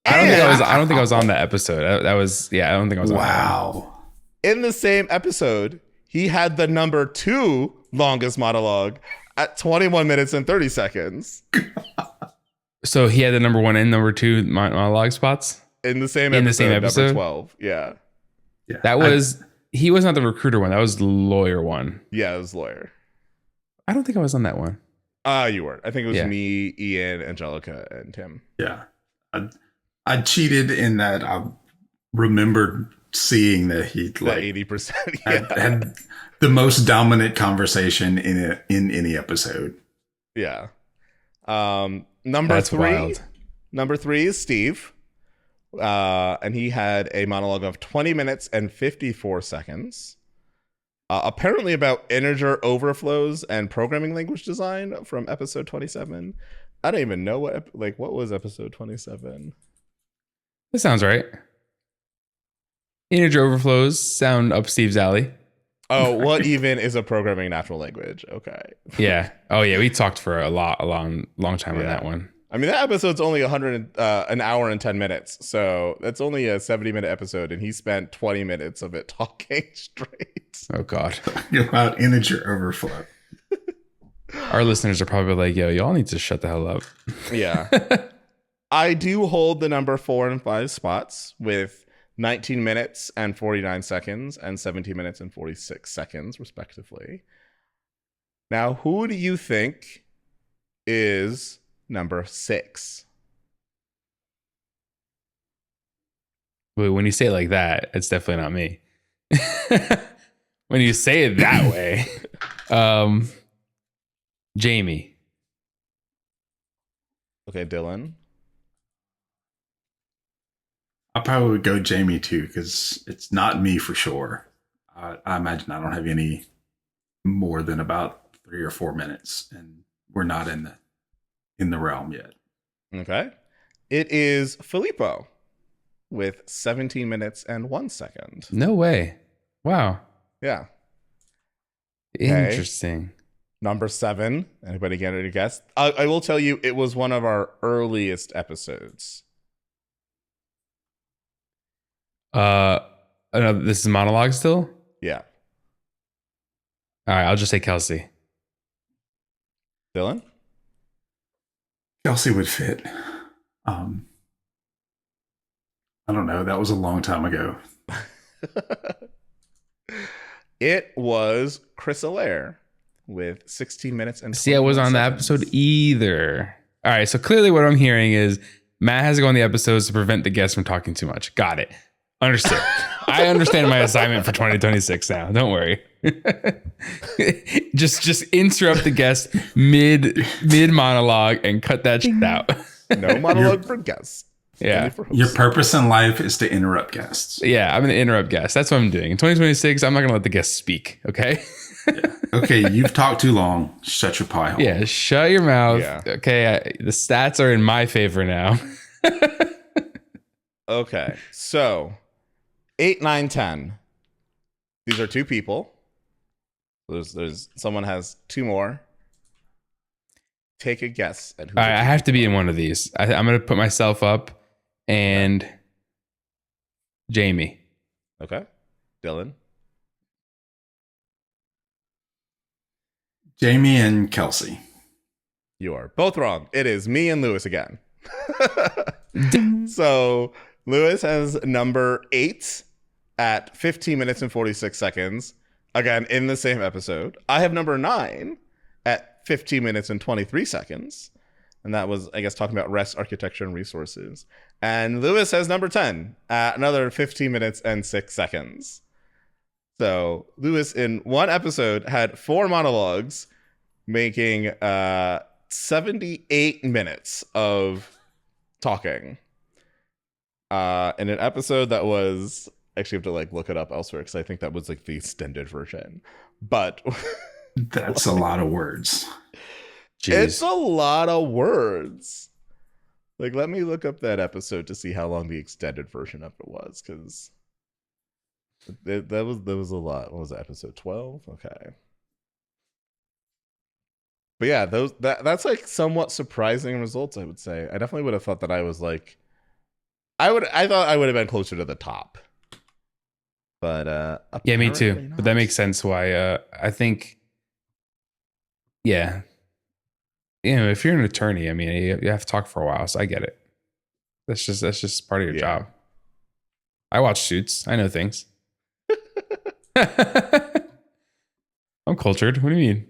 I don't think I was on that episode. I don't think I was on that. Wow. In the same episode, he had the number 2 longest monologue at 21 minutes and 30 seconds. So he had the number 1 and number 2 monologue spots In the same episode? number 12. Yeah. Yeah. He was not the recruiter one. That was the lawyer one. Yeah, it was lawyer. I don't think I was on that one. You were. I think it was me, Ian, Angelica, and Tim. Yeah. I cheated in that I remembered seeing that he like 80%. had the most dominant conversation in any episode. Yeah. Number That's 3. wild. Number 3 is Steve. And he had a monologue of 20 minutes and 54 seconds. Apparently about integer overflows and programming language design from episode 27. I don't even know what was episode 27. That sounds right. Integer overflows sound up Steve's alley. Oh, what even is a programming natural language? Okay. Yeah. Oh yeah. We talked for a long time on that one. I mean, that episode's only an hour and 10 minutes. So that's only a 70-minute episode. And he spent 20 minutes of it talking straight. Oh God. About integer overflow. Our listeners are probably like, yo, y'all need to shut the hell up. Yeah. I do hold the number 4 and 5 spots with 19 minutes and 49 seconds and 17 minutes and 46 seconds, respectively. Now, who do you think is number 6? But when you say it like that, it's definitely not me. When you say it that way. Jamie. Okay, Dylan. I probably would go Jamie too, because it's not me for sure. I imagine I don't have any more than about 3 or 4 minutes, and we're not in the realm yet. Okay. It is Filippo with 17 minutes and 1 second. No way. Wow. Yeah. Interesting. Number 7. Anybody get any guess? I will tell you, it was one of our earliest episodes. This is monologue still? Yeah. All right, I'll just say Kelsey. Dylan? Kelsey would fit. I don't know. That was a long time ago. It was Kris Allaire with 16 minutes and See, I wasn't on the episode either. All right, so clearly what I'm hearing is Matt has to go on the episodes to prevent the guests from talking too much. Got it. Understood. I understand my assignment for 2026 now. Don't worry. just interrupt the guest mid monologue and cut that shit out. No monologue for guests. Yeah. Your purpose in life is to interrupt guests. Yeah, I'm going to interrupt guests. That's what I'm doing. In 2026, I'm not going to let the guests speak, okay? Yeah. Okay, you've talked too long. Shut your pie hole. Yeah, shut your mouth. Yeah. Okay, the stats are in my favor now. Okay, so 8, 9, 10. These are 2 people. There's someone has 2 more. Take a guess at who. All right, I have to be in one of these. I'm going to put myself up and Jamie. Okay, Dylan. Jamie and Kelsey. You are both wrong. It is me and Lewis again. So Lewis has number 8 at 15 minutes and 46 seconds. Again, in the same episode. I have number 9 at 15 minutes and 23 seconds. And that was, I guess, talking about rest, architecture, and resources. And Lewis has number 10 at another 15 minutes and 6 seconds. So Lewis, in one episode, had 4 monologues, making 78 minutes of talking. In an episode that was, actually have to like look it up elsewhere because I think that was like the extended version. But that's a lot of words. Jeez. It's a lot of words. Like, let me look up that episode to see how long the extended version of it was, because that was a lot. What was that, episode 12? Okay. But yeah, that's like somewhat surprising results, I would say. I definitely would have thought that I was like, I thought I would have been closer to the top. But yeah, me too. not. But that makes sense why I think, yeah. You know, if you're an attorney, I mean, you have to talk for a while, so I get it. That's just part of your job. I watch Suits. I know things. I'm cultured. What do you mean?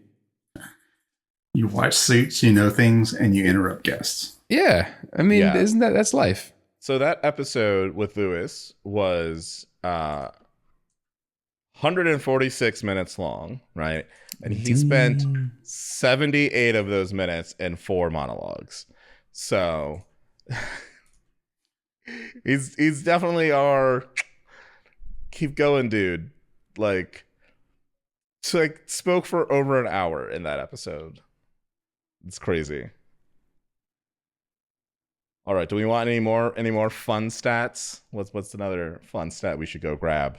You watch Suits, you know things, and you interrupt guests. Yeah. I mean, isn't that's life? So that episode with Lewis was 146 minutes long, right? And he spent 78 of those minutes in 4 monologues. So he's definitely our keep going dude. Like, spoke for over an hour in that episode. It's crazy. All right, do we want any more fun stats? What's another fun stat we should go grab?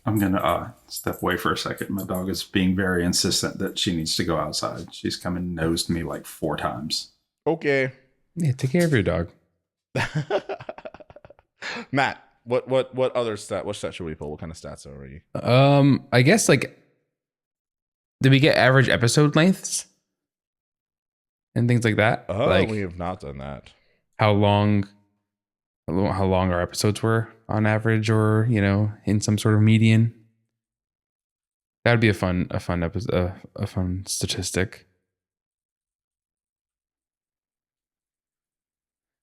I'm gonna step away for a second. My dog is being very insistent that she needs to go outside. She's come and nosed me like 4 times. Okay. Yeah, take care of your dog. Matt, what other stat? What stat should we pull? What kind of stats are we? I guess like, did we get average episode lengths and things like that? Oh, like, we have not done that. How long our episodes were on average, or in some sort of median. That would be a fun episode, a fun statistic.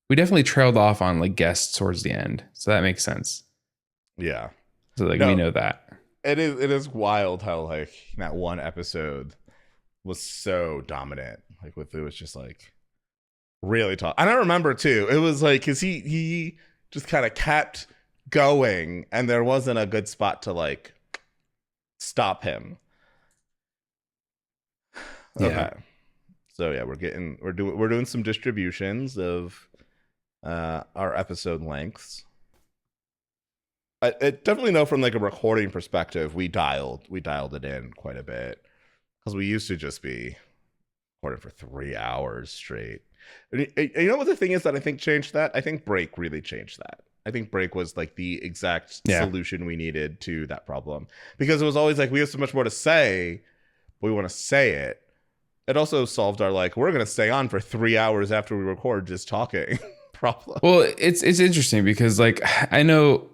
We definitely trailed off on like guests towards the end, so that makes sense. Yeah. So like No, we know that. it is wild how like that one episode was so dominant. Like with it was just like really tough. And I remember too, it was like because he just kind of kept going and there wasn't a good spot to like stop him. Yeah. Okay. So yeah, we're doing some distributions of our episode lengths. I definitely know from like a recording perspective, we dialed it in quite a bit because we used to just be recording for 3 hours straight. And you know what the thing is that I think changed that? I think break really changed that. I think break was like the exact solution we needed to that problem because it was always like we have so much more to say, but we want to say it. It also solved our like we're gonna stay on for 3 hours after we record just talking problem. Well, it's interesting because like I know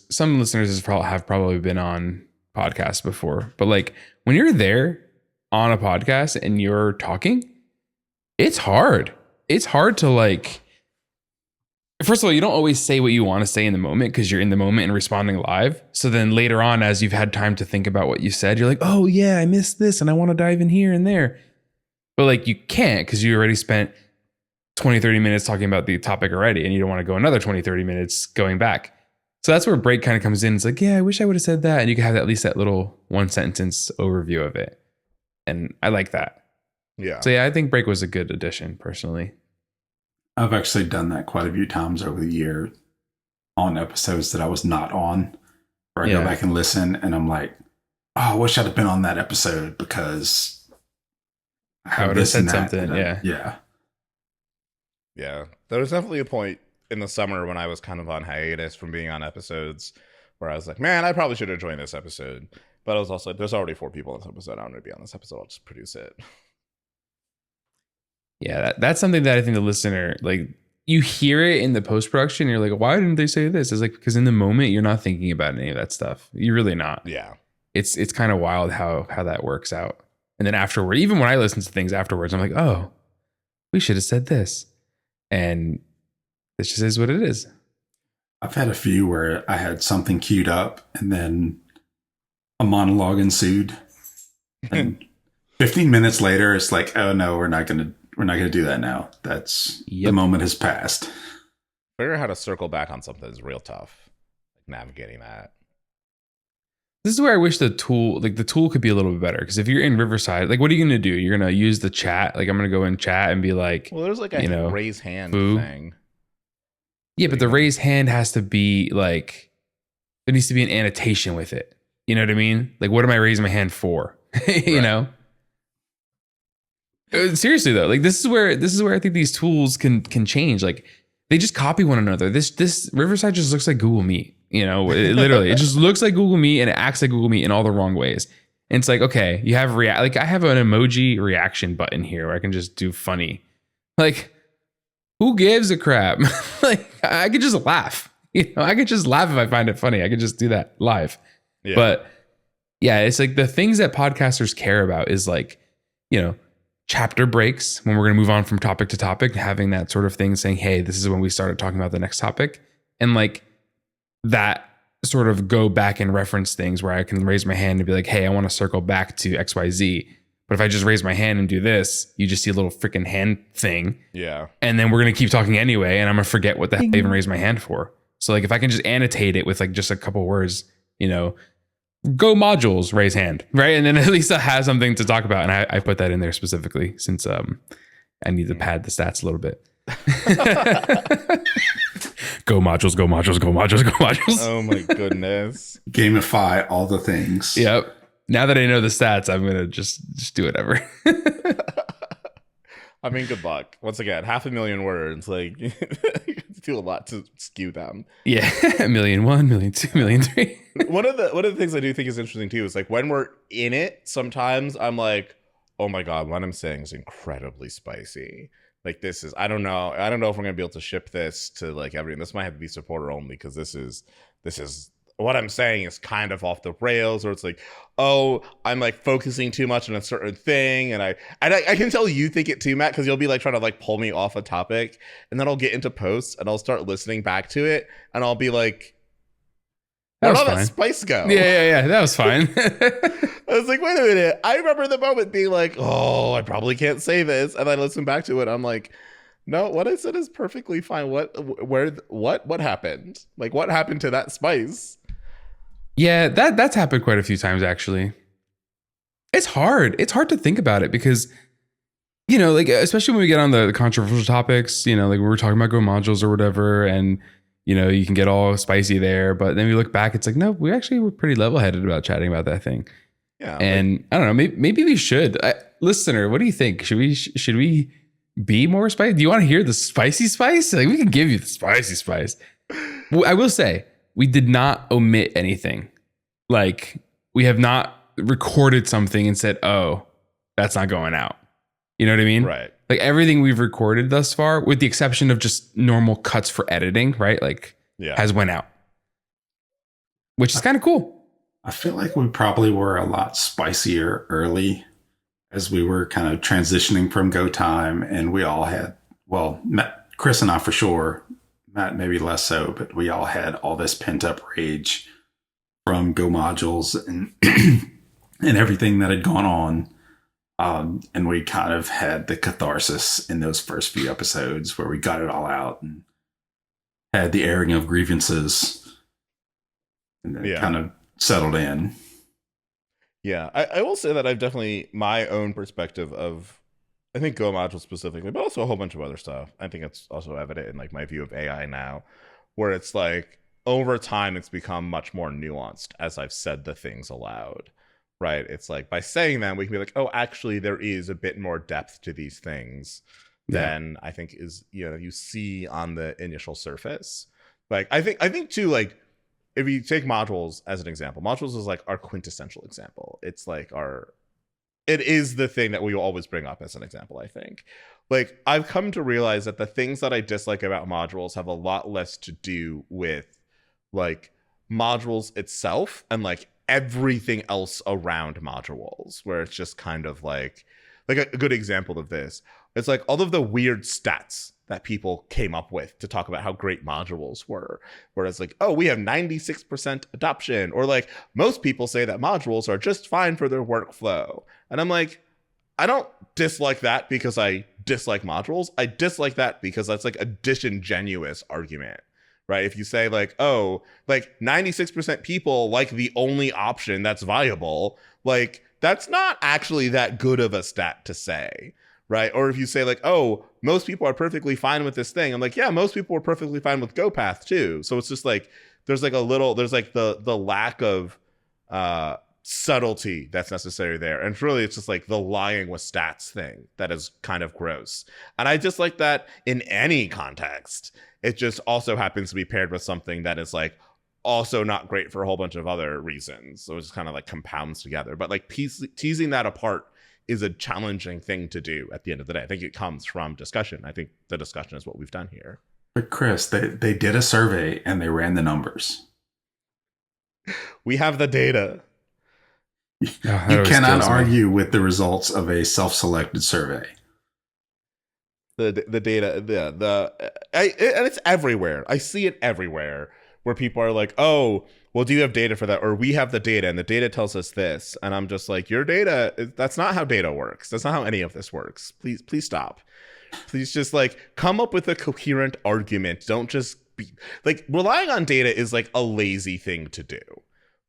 some listeners have probably been on podcasts before, but like when you're there on a podcast and you're talking, it's hard. It's hard to like. First of all, you don't always say what you want to say in the moment because you're in the moment and responding live. So then later on, as you've had time to think about what you said, you're like, oh yeah, I missed this and I want to dive in here and there. But like you can't because you already spent 20, 30 minutes talking about the topic already and you don't want to go another 20, 30 minutes going back. So that's where break kind of comes in. It's like, yeah, I wish I would have said that. And you can have at least that little one sentence overview of it. And I like that. Yeah. So yeah, I think break was a good addition personally. I've actually done that quite a few times over the year on episodes that I was not on, where I go back and listen and I'm like, oh, I wish I'd have been on that episode because I would have said something. Yeah. Yeah. There was definitely a point in the summer when I was kind of on hiatus from being on episodes where I was like, man, I probably should have joined this episode. But I was also like, there's already 4 people in this episode. I'm going to be on this episode. I'll just produce it. Yeah, that's something that I think the listener, like, you hear it in the post-production, you're like, why didn't they say this? It's like, because in the moment, you're not thinking about any of that stuff. You're really not. Yeah. It's kind of wild how that works out. And then afterward, even when I listen to things afterwards, I'm like, oh, we should have said this. And this just is what it is. I've had a few where I had something queued up and then a monologue ensued. And 15 minutes later, it's like, oh no, we're not gonna do that now. That's the moment has passed. Figuring out how to circle back on something is real tough. Like navigating that. This is where I wish the tool could be a little bit better. Because if you're in Riverside, like, what are you gonna do? You're gonna use the chat. Like, I'm gonna go in chat and be like, well, there's like a raise hand thing. Yeah, but the raised hand has to be like, there needs to be an annotation with it. You know what I mean? Like, what am I raising my hand for? You know? Seriously though, like this is where I think these tools can change. Like they just copy one another. This Riverside just looks like Google Meet. You know, it just looks like Google Meet and it acts like Google Meet in all the wrong ways. And it's like, okay, you have like I have an emoji reaction button here where I can just do funny. Like, who gives a crap? Like I could just laugh. You know, I could just laugh if I find it funny. I could just do that live. Yeah. But yeah, it's like the things that podcasters care about is like, you know, chapter breaks when we're going to move on from topic to topic, having that sort of thing saying, hey, this is when we started talking about the next topic. And like that sort of go back and reference things where I can raise my hand and be like, hey, I want to circle back to XYZ. But if I just raise my hand and do this, you just see a little freaking hand thing. Yeah. And then we're going to keep talking anyway. And I'm going to forget what the hell I even raised my hand for. So like if I can just annotate it with like just a couple words, you know, go modules, raise hand, right? And then at least I have something to talk about. And I put that in there specifically since I need to pad the stats a little bit. Go modules, go modules, go modules, go modules. Oh my goodness. Gamify all the things. Yep. Now that I know the stats, I'm going to just do whatever. I mean, good luck. Once again, 500,000 words. Like, you do a lot to skew them. Yeah. 1,000,001, 1,000,002, 1,000,003. One of the things I do think is interesting too is like when we're in it, sometimes I'm like, oh my God, what I'm saying is incredibly spicy. Like this is, I don't know if I'm gonna be able to ship this to like everyone. This might have to be supporter only because this is what I'm saying is kind of off the rails, or it's like, oh, I'm like focusing too much on a certain thing, and I can tell you think it too, Matt, because you'll be like trying to like pull me off a topic, and then I'll get into posts and I'll start listening back to it, and I'll be like, That Where'd was all that fine. spice go? Yeah. That was fine. I was like, wait a minute. I remember the moment being like, oh, I probably can't say this. And I listen back to it. I'm like, no, what I said is perfectly fine. What happened? Like, what happened to that spice? Yeah, that's happened quite a few times actually. It's hard. It's hard to think about it because, you know, like especially when we get on the controversial topics, you know, like when we're talking about Go modules or whatever, and you know, you can get all spicy there, but then we look back, it's like, no, we actually were pretty level-headed about chatting about that thing. Yeah. And I don't know, maybe we should. Listener, what do you think? Should we be more spicy? Do you want to hear the spicy spice? Like we can give you the spicy spice. Well, I will say, we did not omit anything. Like we have not recorded something and said, oh, that's not going out. You know what I mean? Right. Like everything we've recorded thus far, with the exception of just normal cuts for editing, right? Like has went out, which is kind of cool. I feel like we probably were a lot spicier early as we were kind of transitioning from Go time, and we all had, well, Matt, Kris and I for sure, Matt maybe less so, but we all had all this pent up rage from Go modules and and everything that had gone on. And we kind of had the catharsis in those first few episodes where we got it all out and had the airing of grievances and then kind of settled in. Yeah, I will say that I've definitely my own perspective of, I think Go module specifically, but also a whole bunch of other stuff. I think it's also evident in like my view of AI now, where it's like over time it's become much more nuanced as I've said the things aloud. Right. It's like by saying them, we can be like, oh, actually, there is a bit more depth to these things than I think is, you know, you see on the initial surface. Like, I think too, like, if you take modules as an example, modules is like our quintessential example. It's like it is the thing that we will always bring up as an example, I think. Like, I've come to realize that the things that I dislike about modules have a lot less to do with like modules itself and like everything else around modules, where it's just kind of like a good example of this, it's like all of the weird stats that people came up with to talk about how great modules were, whereas like, oh, we have 96% adoption, or like most people say that modules are just fine for their workflow, and I'm like, I don't dislike that because I dislike modules. I dislike that because that's like a disingenuous argument. Right. If you say like, oh, like 96% people like the only option that's viable, like that's not actually that good of a stat to say. Right. Or if you say like, oh, most people are perfectly fine with this thing. I'm like, yeah, most people are perfectly fine with GoPath too. So it's just like there's like the lack of subtlety that's necessary there. And really, it's just like the lying with stats thing that is kind of gross. And I just like that in any context. It just also happens to be paired with something that is like also not great for a whole bunch of other reasons. So it just kind of like compounds together. But like teasing that apart is a challenging thing to do at the end of the day. I think it comes from discussion. I think the discussion is what we've done here. But Kris, they did a survey and they ran the numbers. We have the data. You cannot argue with the results of a self-selected survey. The data, and it's everywhere. I see it everywhere where people are like, oh, well, do you have data for that? Or we have the data and the data tells us this. And I'm just like, your data, that's not how data works. That's not how any of this works. Please stop. Please just like come up with a coherent argument. Don't just be like, relying on data is like a lazy thing to do,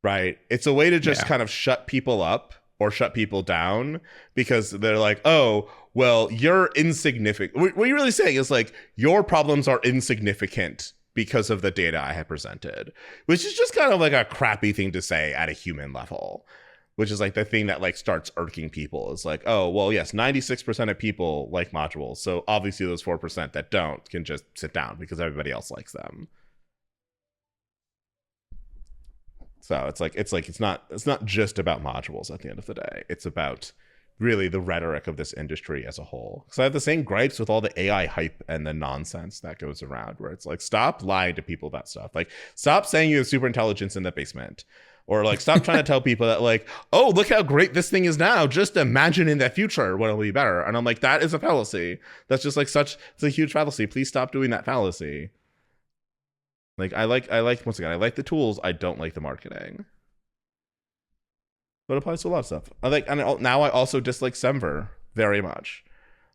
right? It's a way to just kind of shut people up or shut people down because they're like, oh, well, you're insignificant. What you're really saying is like, your problems are insignificant because of the data I have presented, which is just kind of like a crappy thing to say at a human level, which is like the thing that like starts irking people is like, oh, well, yes, 96% of people like modules. So obviously those 4% that don't can just sit down because everybody else likes them. So it's not just about modules at the end of the day. It's about really the rhetoric of this industry as a whole. Because I have the same gripes with all the AI hype and the nonsense that goes around where it's like, stop lying to people about stuff. Like, stop saying you have super intelligence in the basement. Or like, stop trying to tell people that like, oh, look how great this thing is now. Just imagine in the future when it'll be better. And I'm like, that is a fallacy. That's just like it's a huge fallacy. Please stop doing that fallacy. Like I like once again, I like the tools. I don't like the marketing. But it applies to a lot of stuff. Now I also dislike Semver very much.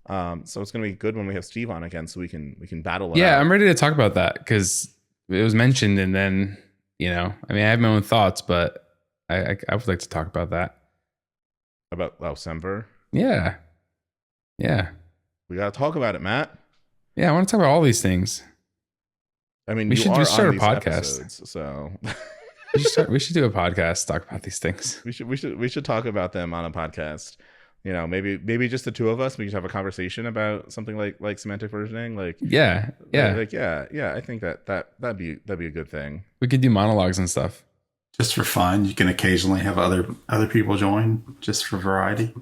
So it's gonna be good when we have Steve on again, so we can battle it. Yeah, out. I'm ready to talk about that because it was mentioned, and then I have my own thoughts, but I would like to talk about that. About Semver. Yeah. We gotta talk about it, Matt. Yeah, I want to talk about all these things. I mean, we should start a these podcast. episodes, so we should do a podcast talk about these things. We should talk about them on a podcast. Maybe just the two of us. We could have a conversation about something like semantic versioning. Yeah. I think that'd be a good thing. We could do monologues and stuff. Just for fun, you can occasionally have other people join, just for variety.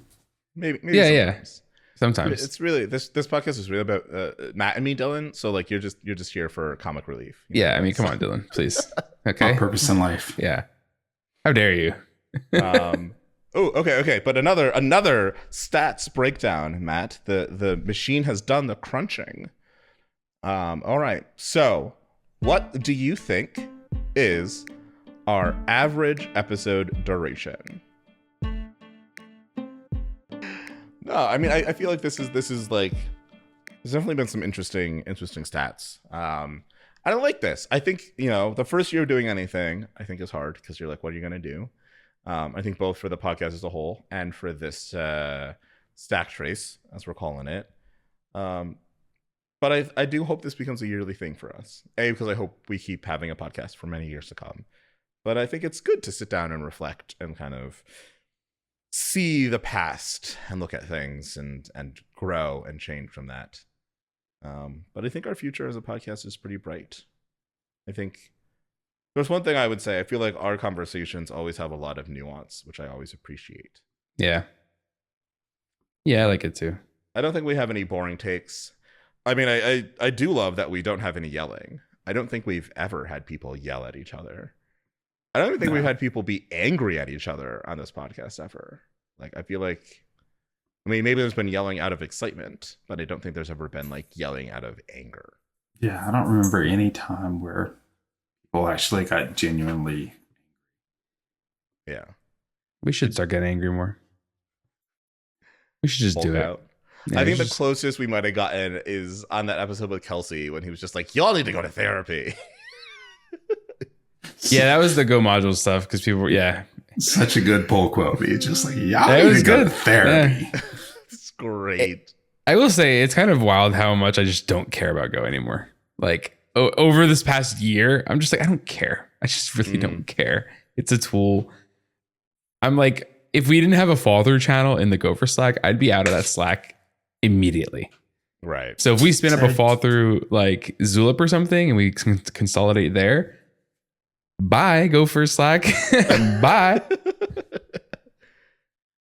Maybe. Yeah. Sometimes it's really this podcast is really about Matt and me, Dylan. So you're just here for comic relief. Yeah, I mean, come on, Dylan, please. Okay. My purpose in life. Yeah. How dare you? Oh, okay. But another stats breakdown, Matt. The machine has done the crunching. All right. So, what do you think is our average episode duration? No, I mean I feel like this is like there's definitely been some interesting stats. I don't like this. I think the first year of doing anything I think is hard because you're like, what are you gonna do? I think both for the podcast as a whole and for this stack trace, as we're calling it. But I do hope this becomes a yearly thing for us. Because I hope we keep having a podcast for many years to come. But I think it's good to sit down and reflect and kind of see the past and look at things and grow and change from that. But I think our future as a podcast is pretty bright. I think there's one thing I would say. I feel like our conversations always have a lot of nuance, which I always appreciate. Yeah, I like it too. I don't think we have any boring takes. I mean, I do love that we don't have any yelling. I don't think we've ever had people yell at each other. I don't even think we've had people be angry at each other on this podcast ever. I feel like, maybe there's been yelling out of excitement, but I don't think there's ever been yelling out of anger. Yeah, I don't remember any time where people actually got genuinely. Yeah. We should start getting angry more. We should just do it. Out. Yeah, I think the closest we might have gotten is on that episode with Kelsey when he was just like, y'all need to go to therapy. Yeah, that was the Go module stuff because people were, Such a good pull quote. It's just like, y'all need to go to therapy. Yeah. It's great. I will say it's kind of wild how much I just don't care about Go anymore. Over this past year, I'm just like, I don't care. I just really don't care. It's a tool. I'm like, if we didn't have a Fallthrough channel in the Gopher Slack, I'd be out of that Slack immediately. Right. So if we spin up a Fallthrough Zulip or something and we consolidate there, bye, Gopher Slack. Bye.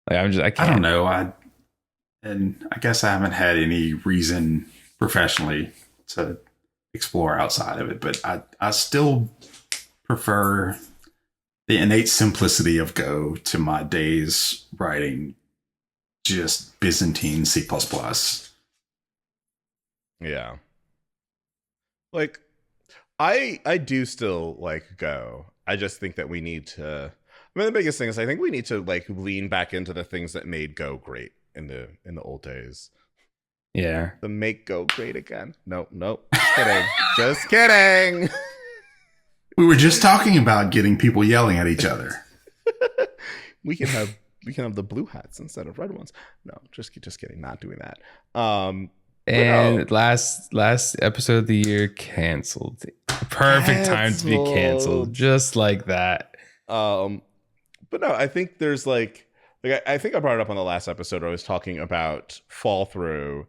I can't. I don't know. I guess I haven't had any reason professionally to explore outside of it, but I still prefer the innate simplicity of Go to my days writing just Byzantine C++. Yeah. I do still like Go. I just think that we need to. The biggest thing is I think we need to lean back into the things that made Go great in the old days. Yeah. The make Go great again. Nope. Just kidding. Just kidding. We were just talking about getting people yelling at each other. we can have the blue hats instead of red ones. No, just kidding. Not doing that. And last episode of the year canceled. Perfect time to be canceled, just like that. But no, I think there's I think I brought it up on the last episode where I was talking about Fallthrough.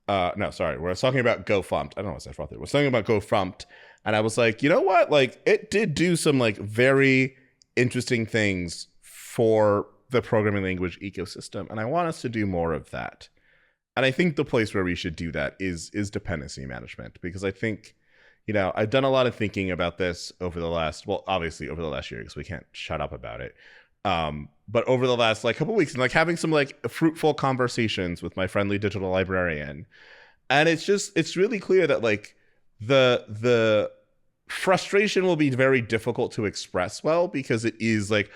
No, sorry, where I was talking about Go Frumped. I don't know what I said Fallthrough. I was talking about Go Frumped, and I was like, you know what? It did do some very interesting things for the programming language ecosystem, and I want us to do more of that. And I think the place where we should do that is dependency management, because I think, I've done a lot of thinking about this over the last year, because we can't shut up about it. But over the last couple weeks, and having some fruitful conversations with my friendly digital librarian, and it's really clear that the frustration will be very difficult to express well because it is like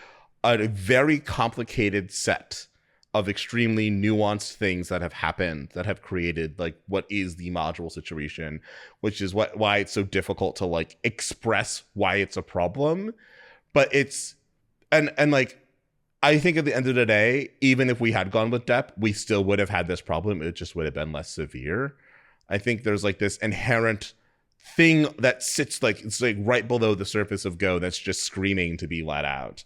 a very complicated set of extremely nuanced things that have happened that have created like what is the module situation, which is why it's so difficult to like express why it's a problem. But it's and like I think at the end of the day, even if we had gone with depth, we still would have had this problem. It just would have been less severe. I think there's like this inherent thing that sits like it's like right below the surface of Go that's just screaming to be let out,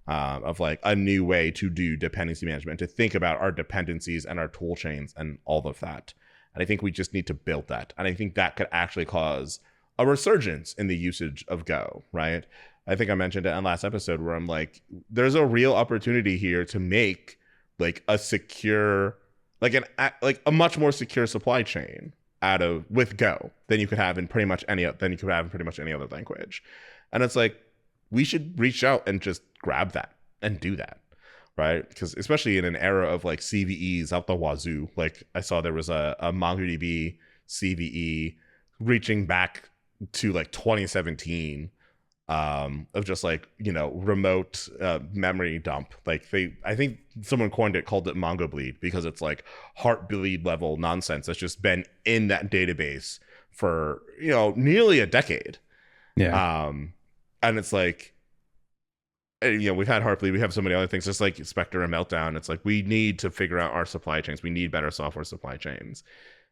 of like a new way to do dependency management, to think about our dependencies and our tool chains and all of that. And I think we just need to build that. And I think that could actually cause a resurgence in the usage of Go, right? I think I mentioned it in last episode where I'm like, there's a real opportunity here to make like a secure, like a much more secure supply chain out of with Go than you could have in pretty much any other language. And it's like, we should reach out and just grab that and do that, right? Because especially in an era of like CVEs out the wazoo, like I saw there was a MongoDB CVE reaching back to like 2017, of just like, you know, remote memory dump. Like I think someone called it Mongo bleed, because it's like heartbleed level nonsense that's just been in that database for, you know, nearly a decade. Yeah. And it's like, you know, we've had Heartbleed, we have so many other things, just like Spectre and Meltdown. It's like, we need to figure out our supply chains. We need better software supply chains.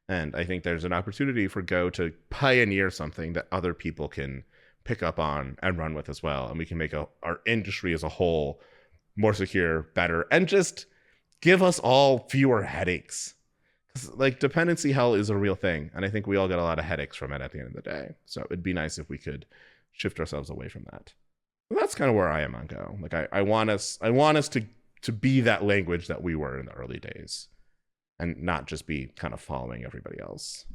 And I think there's an opportunity for Go to pioneer something that other people can pick up on and run with as well. And we can make our industry as a whole more secure, better, and just give us all fewer headaches. Like, dependency hell is a real thing. And I think we all get a lot of headaches from it at the end of the day. So it'd be nice if we could shift ourselves away from that. And that's kind of where I am on Go. Like I want us to be that language that we were in the early days, and not just be kind of following everybody else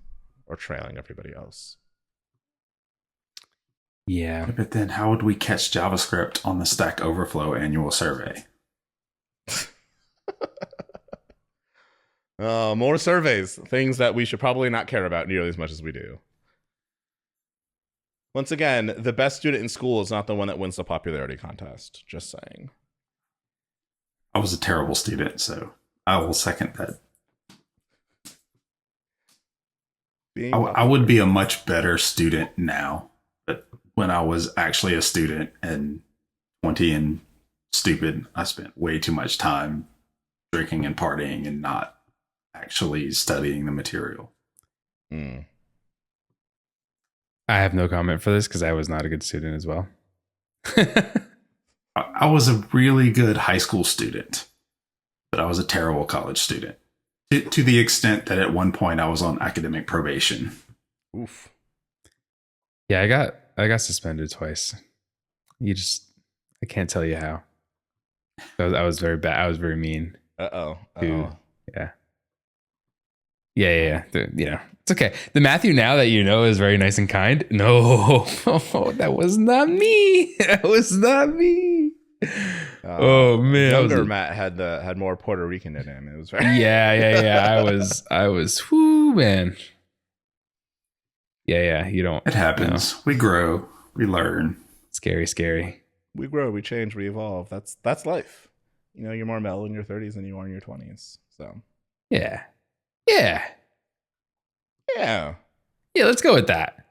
or trailing everybody else. Yeah. But then how would we catch JavaScript on the Stack Overflow annual survey? More surveys, things that we should probably not care about nearly as much as we do. Once again, the best student in school is not the one that wins the popularity contest. Just saying. I was a terrible student, so I will second that. I would be a much better student now, but when I was actually a student and 20 and stupid, I spent way too much time drinking and partying and not actually studying the material. I have no comment for this because I was not a good student as well. I was a really good high school student, but I was a terrible college student. To the extent that at one point I was on academic probation. Oof. Yeah, I got suspended twice. I can't tell you how. I was very bad. I was very mean. Uh-oh. Yeah. Yeah. You know, it's okay. The Matthew now that you know is very nice and kind. No, that was not me. That was not me. Oh man, younger Matt had more Puerto Rican in him. It was very yeah. I was. Whoo, man. Yeah. You don't. It happens. We grow. We learn. Scary. We grow. We change. We evolve. That's life. You know, you're more mellow in your 30s than you are in your 20s. So. Yeah. Let's go with that.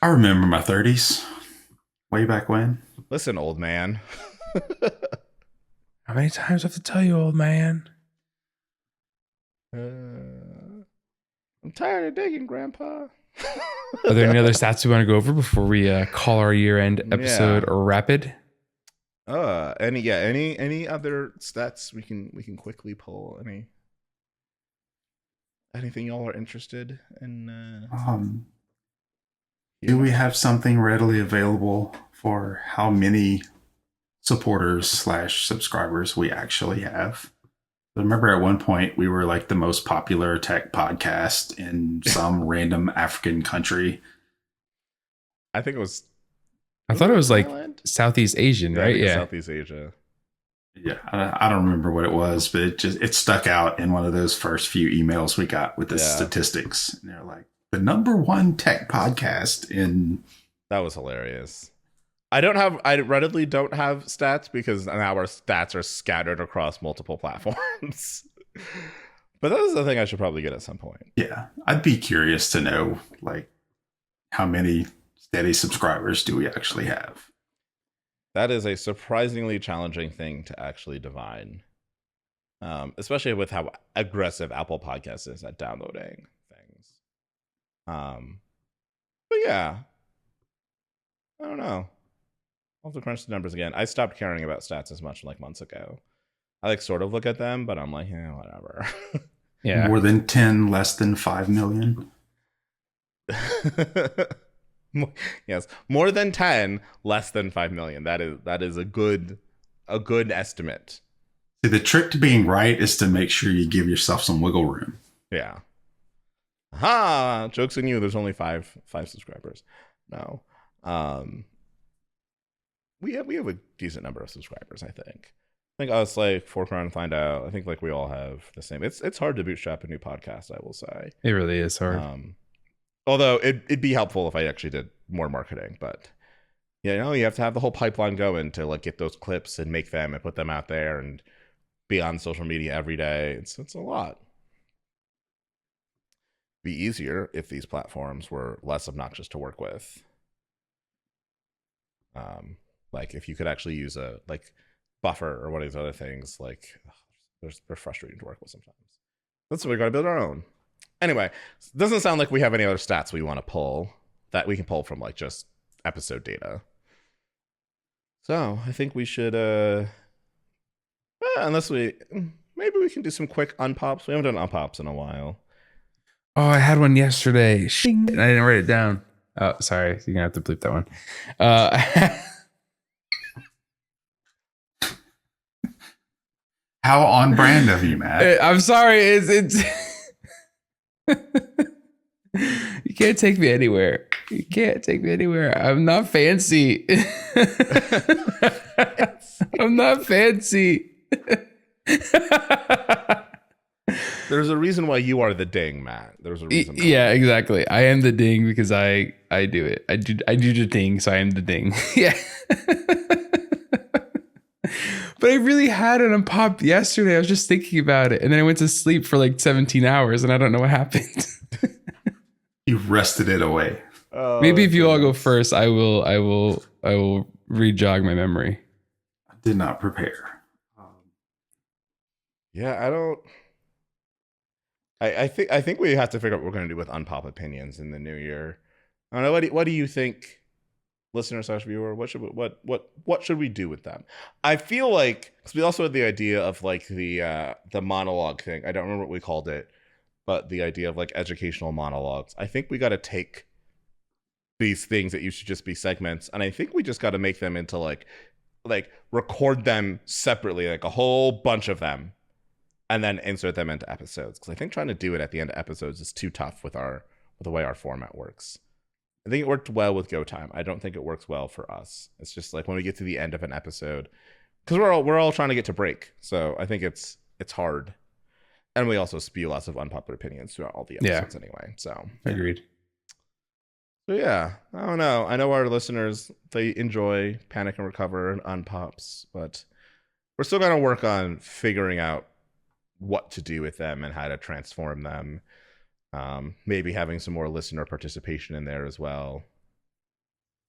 I remember my 30s. Way back when. Listen, old man. How many times do I have to tell you, old man? I'm tired of digging, Grandpa. Are there any other stats we want to go over before we call our year-end episode or rapid? Any other stats we can quickly pull? Anything y'all are interested in? Do we have something readily available for how many supporters / subscribers we actually have? I remember at one point we were like the most popular tech podcast in some random African country. I think it was. I thought it was like Thailand? Southeast Asian, right? Yeah. Southeast Asia. Yeah, I don't remember what it was, but it stuck out in one of those first few emails we got with the statistics. And they're like, the #1 tech podcast in That was hilarious. I readily don't have stats because now our stats are scattered across multiple platforms. But that is the thing I should probably get at some point. Yeah, I'd be curious to know, like, how many steady subscribers do we actually have? That is a surprisingly challenging thing to actually divine, especially with how aggressive Apple Podcasts is at downloading things. But yeah, I don't know. I'll have to crunch the numbers again. I stopped caring about stats as much like months ago. I like sort of look at them, but I'm like, yeah, whatever. Yeah. More than 10, less than 5 million. Yes, more than 10, less than 5 million. That is a good estimate. See, the trick to being right is to make sure you give yourself some wiggle room. Yeah. Ha! Joke's on you. There's only five subscribers. No. We have a decent number of subscribers, I think. I think us, like, Fork Around and Find Out, I think, like, we all have the same. It's hard to bootstrap a new podcast, I will say. It really is hard. Although it'd be helpful if I actually did more marketing, but you have to have the whole pipeline going to, like, get those clips and make them and put them out there and be on social media every day. It's a lot. Be easier if these platforms were less obnoxious to work with. Like, if you could actually use a, like, Buffer or one of these other things, like, they're frustrating to work with sometimes. That's what we got to build our own. Anyway, it doesn't sound like we have any other stats we want to pull that we can pull from, like, just episode data. So I think we should, unless maybe we can do some quick unpops. We haven't done unpops in a while. Oh, I had one yesterday. And I didn't write it down. Oh, sorry. You're gonna have to bleep that one. How on brand of you, Matt? I'm sorry. It's you can't take me anywhere. You can't take me anywhere. I'm not fancy. I'm not fancy. There's a reason why you are the ding, Matt. There's a reason. Yeah, exactly. I am the ding because I do it. I do the ding, so I am the ding. Yeah. But I really had it on pop yesterday. I was just thinking about it, and then I went to sleep for like 17 hours, and I don't know what happened. You rested it away. Oh, maybe if you all go first, I will re-jog my memory. I did not prepare. Yeah, I don't. I think we have to figure out what we're going to do with unpop opinions in the new year. I don't know. What do you think, listener / viewer? What should we do with them? I feel like, because we also had the idea of, like, the monologue thing. I don't remember what we called it, but the idea of, like, educational monologues. I think we got to take these things that used to just be segments, and I think we just got to make them into, like record them separately, like a whole bunch of them, and then insert them into episodes. Because I think trying to do it at the end of episodes is too tough with the way our format works. I think it worked well with Go Time. I don't think it works well for us. It's just like when we get to the end of an episode, because we're all trying to get to break. So I think it's hard, and we also spew lots of unpopular opinions throughout all the episodes anyway. So Agreed. So yeah, I don't know. I know our listeners, they enjoy Panic and Recover and unpops, but we're still gonna work on figuring out what to do with them and how to transform them. Maybe having some more listener participation in there as well.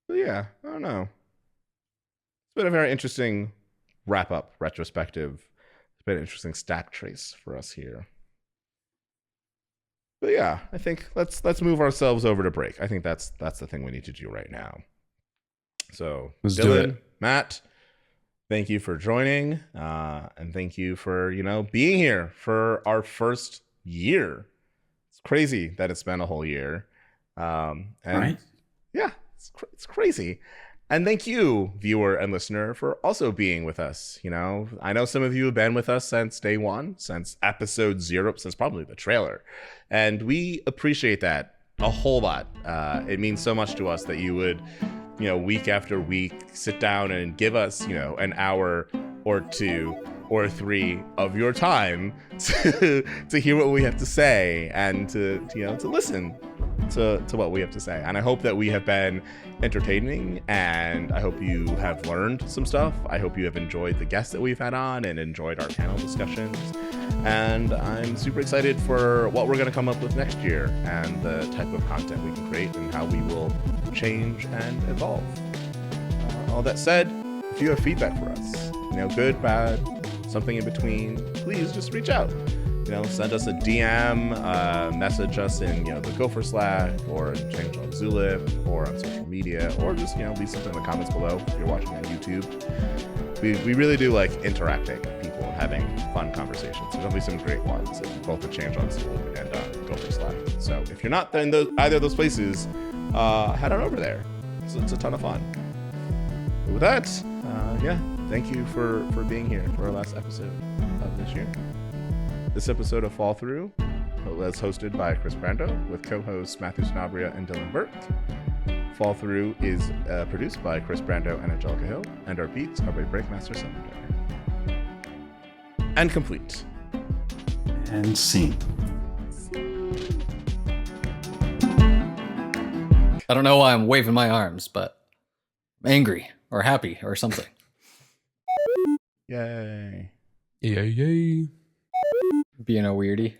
But yeah, I don't know. It's been a very interesting wrap-up retrospective. It's been an interesting stack trace for us here. But yeah, I think let's move ourselves over to break. I think that's the thing we need to do right now. So Let's Dylan, do it. Matt, thank you for joining, and thank you for being here for our first year. It's crazy that it's been a whole year, and Right? yeah, it's crazy. And thank you, viewer and listener, for also being with us. I know some of you have been with us since day one, since episode 0, since probably the trailer. And we appreciate that a whole lot. It means so much to us that you would, week after week, sit down and give us, an hour or 2 or 3 of your time to hear what we have to say and to listen. to what we have to say. And I hope that we have been entertaining, and I hope you have learned some stuff. I hope you have enjoyed the guests that we've had on and enjoyed our panel discussions. And I'm super excited for what we're going to come up with next year and the type of content we can create and how we will change and evolve. All that said, if you have feedback for us, good, bad, something in between, please just reach out. Send us a DM, message us in, the Gopher Slack or in Changelog Zulip or on social media, or just, leave something in the comments below if you're watching on YouTube. We really do like interacting with people and having fun conversations. There's going to be some great ones in both the Changelog Zulip and Gopher Slack. So if you're not in either of those places, head on over there. It's a ton of fun. But with that, thank you for being here for our last episode of this year. This episode of Fallthrough was hosted by Kris Brando with co-hosts Matthew Snobria and Dylan Burke. Fallthrough is produced by Kris Brando and Angelica Hill, and our beats are by Breakmaster Secondary. And complete. And scene. I don't know why I'm waving my arms, but I'm angry or happy or something. Yay. Yay. Being a weirdie.